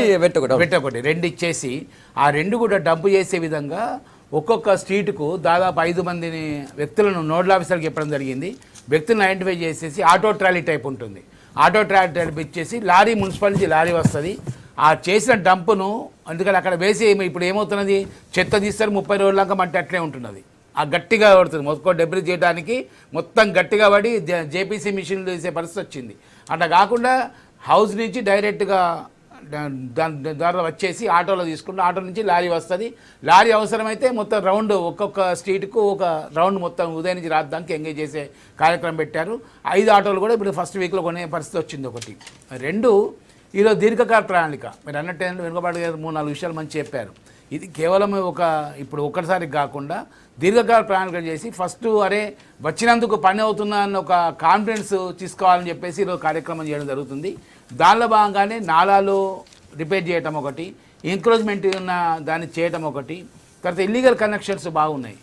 2 ఇచ్చేసి ఆ 2 కూడా డంప్ చేసే విధంగా ఒక్కొక్క స్ట్రీట్కు దాదాపు 5 మందిని వ్యక్తులను నోడల్ ఆఫీసర్కి చెప్పడం జరిగింది. వ్యక్తులను ఐడెంటిఫై చేసేసి ఆటో ట్రాలీ టైప్ ఉంటుంది, ఆటో ట్రాలీ టైప్ ఇచ్చేసి లారీ, మున్సిపాలిటీ లారీ వస్తుంది. ఆ చేసిన డంపును అందుకని అక్కడ వేసి ఇప్పుడు ఏమవుతున్నది, చెత్త తీస్తారు 30 రోజుల దాకా మట్టి అట్లే ఉంటున్నది. ఆ గట్టిగా పడుతుంది మొత్తం డెబ్రీ చేయడానికి, మొత్తం గట్టిగా పడి జేపీసీ మిషన్లు వేసే పరిస్థితి వచ్చింది. అట్లా కాకుండా హౌస్ నుంచి డైరెక్ట్గా దాని ద్వారా వచ్చేసి ఆటోలో తీసుకుంటే ఆటో నుంచి లారీ వస్తుంది. లారీ అవసరమైతే మొత్తం రౌండ్ ఒక్కొక్క స్ట్రీట్కు ఒక రౌండ్ మొత్తం ఉదయం నుంచి రాత్రి దానికి ఎంగేజ్ చేసే కార్యక్రమం పెట్టారు. 5 ఆటోలు కూడా ఇప్పుడు ఫస్ట్ వీక్లో కొనే పరిస్థితి వచ్చింది. ఒకటి. 2, ఈరోజు దీర్ఘకాల ప్రణాళిక. మీరు అన్నట్టు వెనుకబాటు గారు 3-4 విషయాలు మంచి చెప్పారు. ఇది కేవలం ఇప్పుడు ఒక్కసారి కాకుండా దీర్ఘకాల ప్రణాళిక చేసి ఫస్ట్ అరే వచ్చినందుకు పని అవుతుందా అన్న ఒక కాన్ఫిడెన్స్ తీసుకోవాలని చెప్పేసి ఈరోజు కార్యక్రమం చేయడం జరుగుతుంది. దానిలో భాగంగానే నాలాలు రిపేర్ చేయటం ఒకటి, ఎంక్రోచ్మెంట్ ఉన్న దాన్ని చేయటం ఒకటి, తర్వాత ఇల్లీగల్ కనెక్షన్స్ బాగున్నాయి.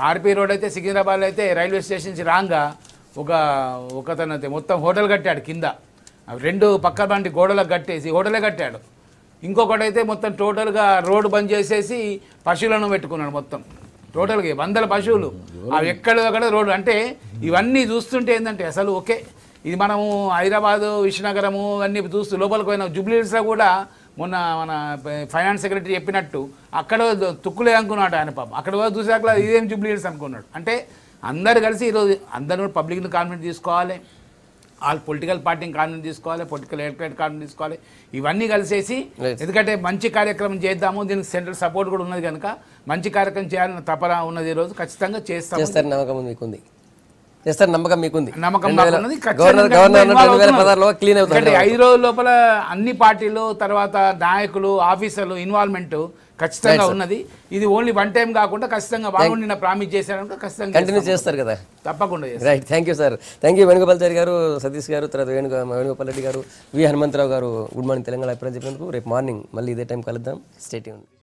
ఆర్పీ రోడ్ అయితే సికింద్రాబాద్లో అయితే రైల్వే స్టేషన్ నుంచి రాగా ఒకతను అయితే మొత్తం హోటల్ కట్టాడు కింద, 2 పక్క బండి గోడలకు కట్టేసి హోటలే కట్టాడు. ఇంకొకటి అయితే మొత్తం టోటల్గా రోడ్డు బంద్ చేసేసి పశువులను పెట్టుకున్నాడు మొత్తం టోటల్గా వందల పశువులు అవి ఎక్కడ రోడ్డు అంటే ఇవన్నీ చూస్తుంటే ఏంటంటే అసలు ఓకే ఇది మనము హైదరాబాదు విశ్వనగరము అన్నీ చూస్తూ లోపలికి పోయిన జూబ్లీహిల్స్లో కూడా మొన్న మన ఫైనాన్స్ సెక్రటరీ చెప్పినట్టు అక్కడ తుక్కులే అనుకున్నాడు ఆయన పాపం అక్కడ చూసాక ఇదేం జూబ్లీహిల్స్ అనుకున్నాడు అంటే అందరు కలిసి ఈరోజు అందరూ పబ్లిక్ని కాన్ఫిడెంట్ తీసుకోవాలి ఆల్ పొలిటికల్ పార్టీని కాన్ఫిడెంట్ తీసుకోవాలి పొలిటికల్ ఎలక్టరేట్ కాన్ఫిడెంట్ తీసుకోవాలి ఇవన్నీ కలిసేసి ఎందుకంటే మంచి కార్యక్రమం చేద్దాము దీనికి సెంట్రల్ సపోర్ట్ కూడా ఉన్నది కనుక మంచి కార్యక్రమం చేయాలని తపన ఉన్నది ఈరోజు ఖచ్చితంగా చేస్తారు నమ్మకం మీకుంది చేస్తారు నమ్మకం మీకుంది నమ్మకం గవర్నర్ 2016లో క్లీన్ అవుతుంది 5 రోజుల లోపల అన్ని పార్టీలు తర్వాత నాయకులు ఆఫీసర్లు ఇన్వాల్వ్మెంట్ ఖచ్చితంగా ఉన్నది ఇది ఓన్లీ వన్ టైం కాకుండా ఖచ్చితంగా వాళ్ళు నిన్న ప్రామిస్ చేశారనుకో ఖచ్చితంగా కంటిన్యూ చేస్తారు కదా తప్పకుండా right thank you sir thank you Venugopalachari గారు సతీష్ గారు తర్వాత వేణుగోపాల్ రెడ్డి గారు వి హనుమంతరావు గారు గుడ్ మార్నింగ్ తెలంగాణ అభిప్రాయం చెప్పినందుకు రేపు మార్నింగ్ మళ్ళీ ఇదే టైం కలుద్దాం స్టే ట్యూన్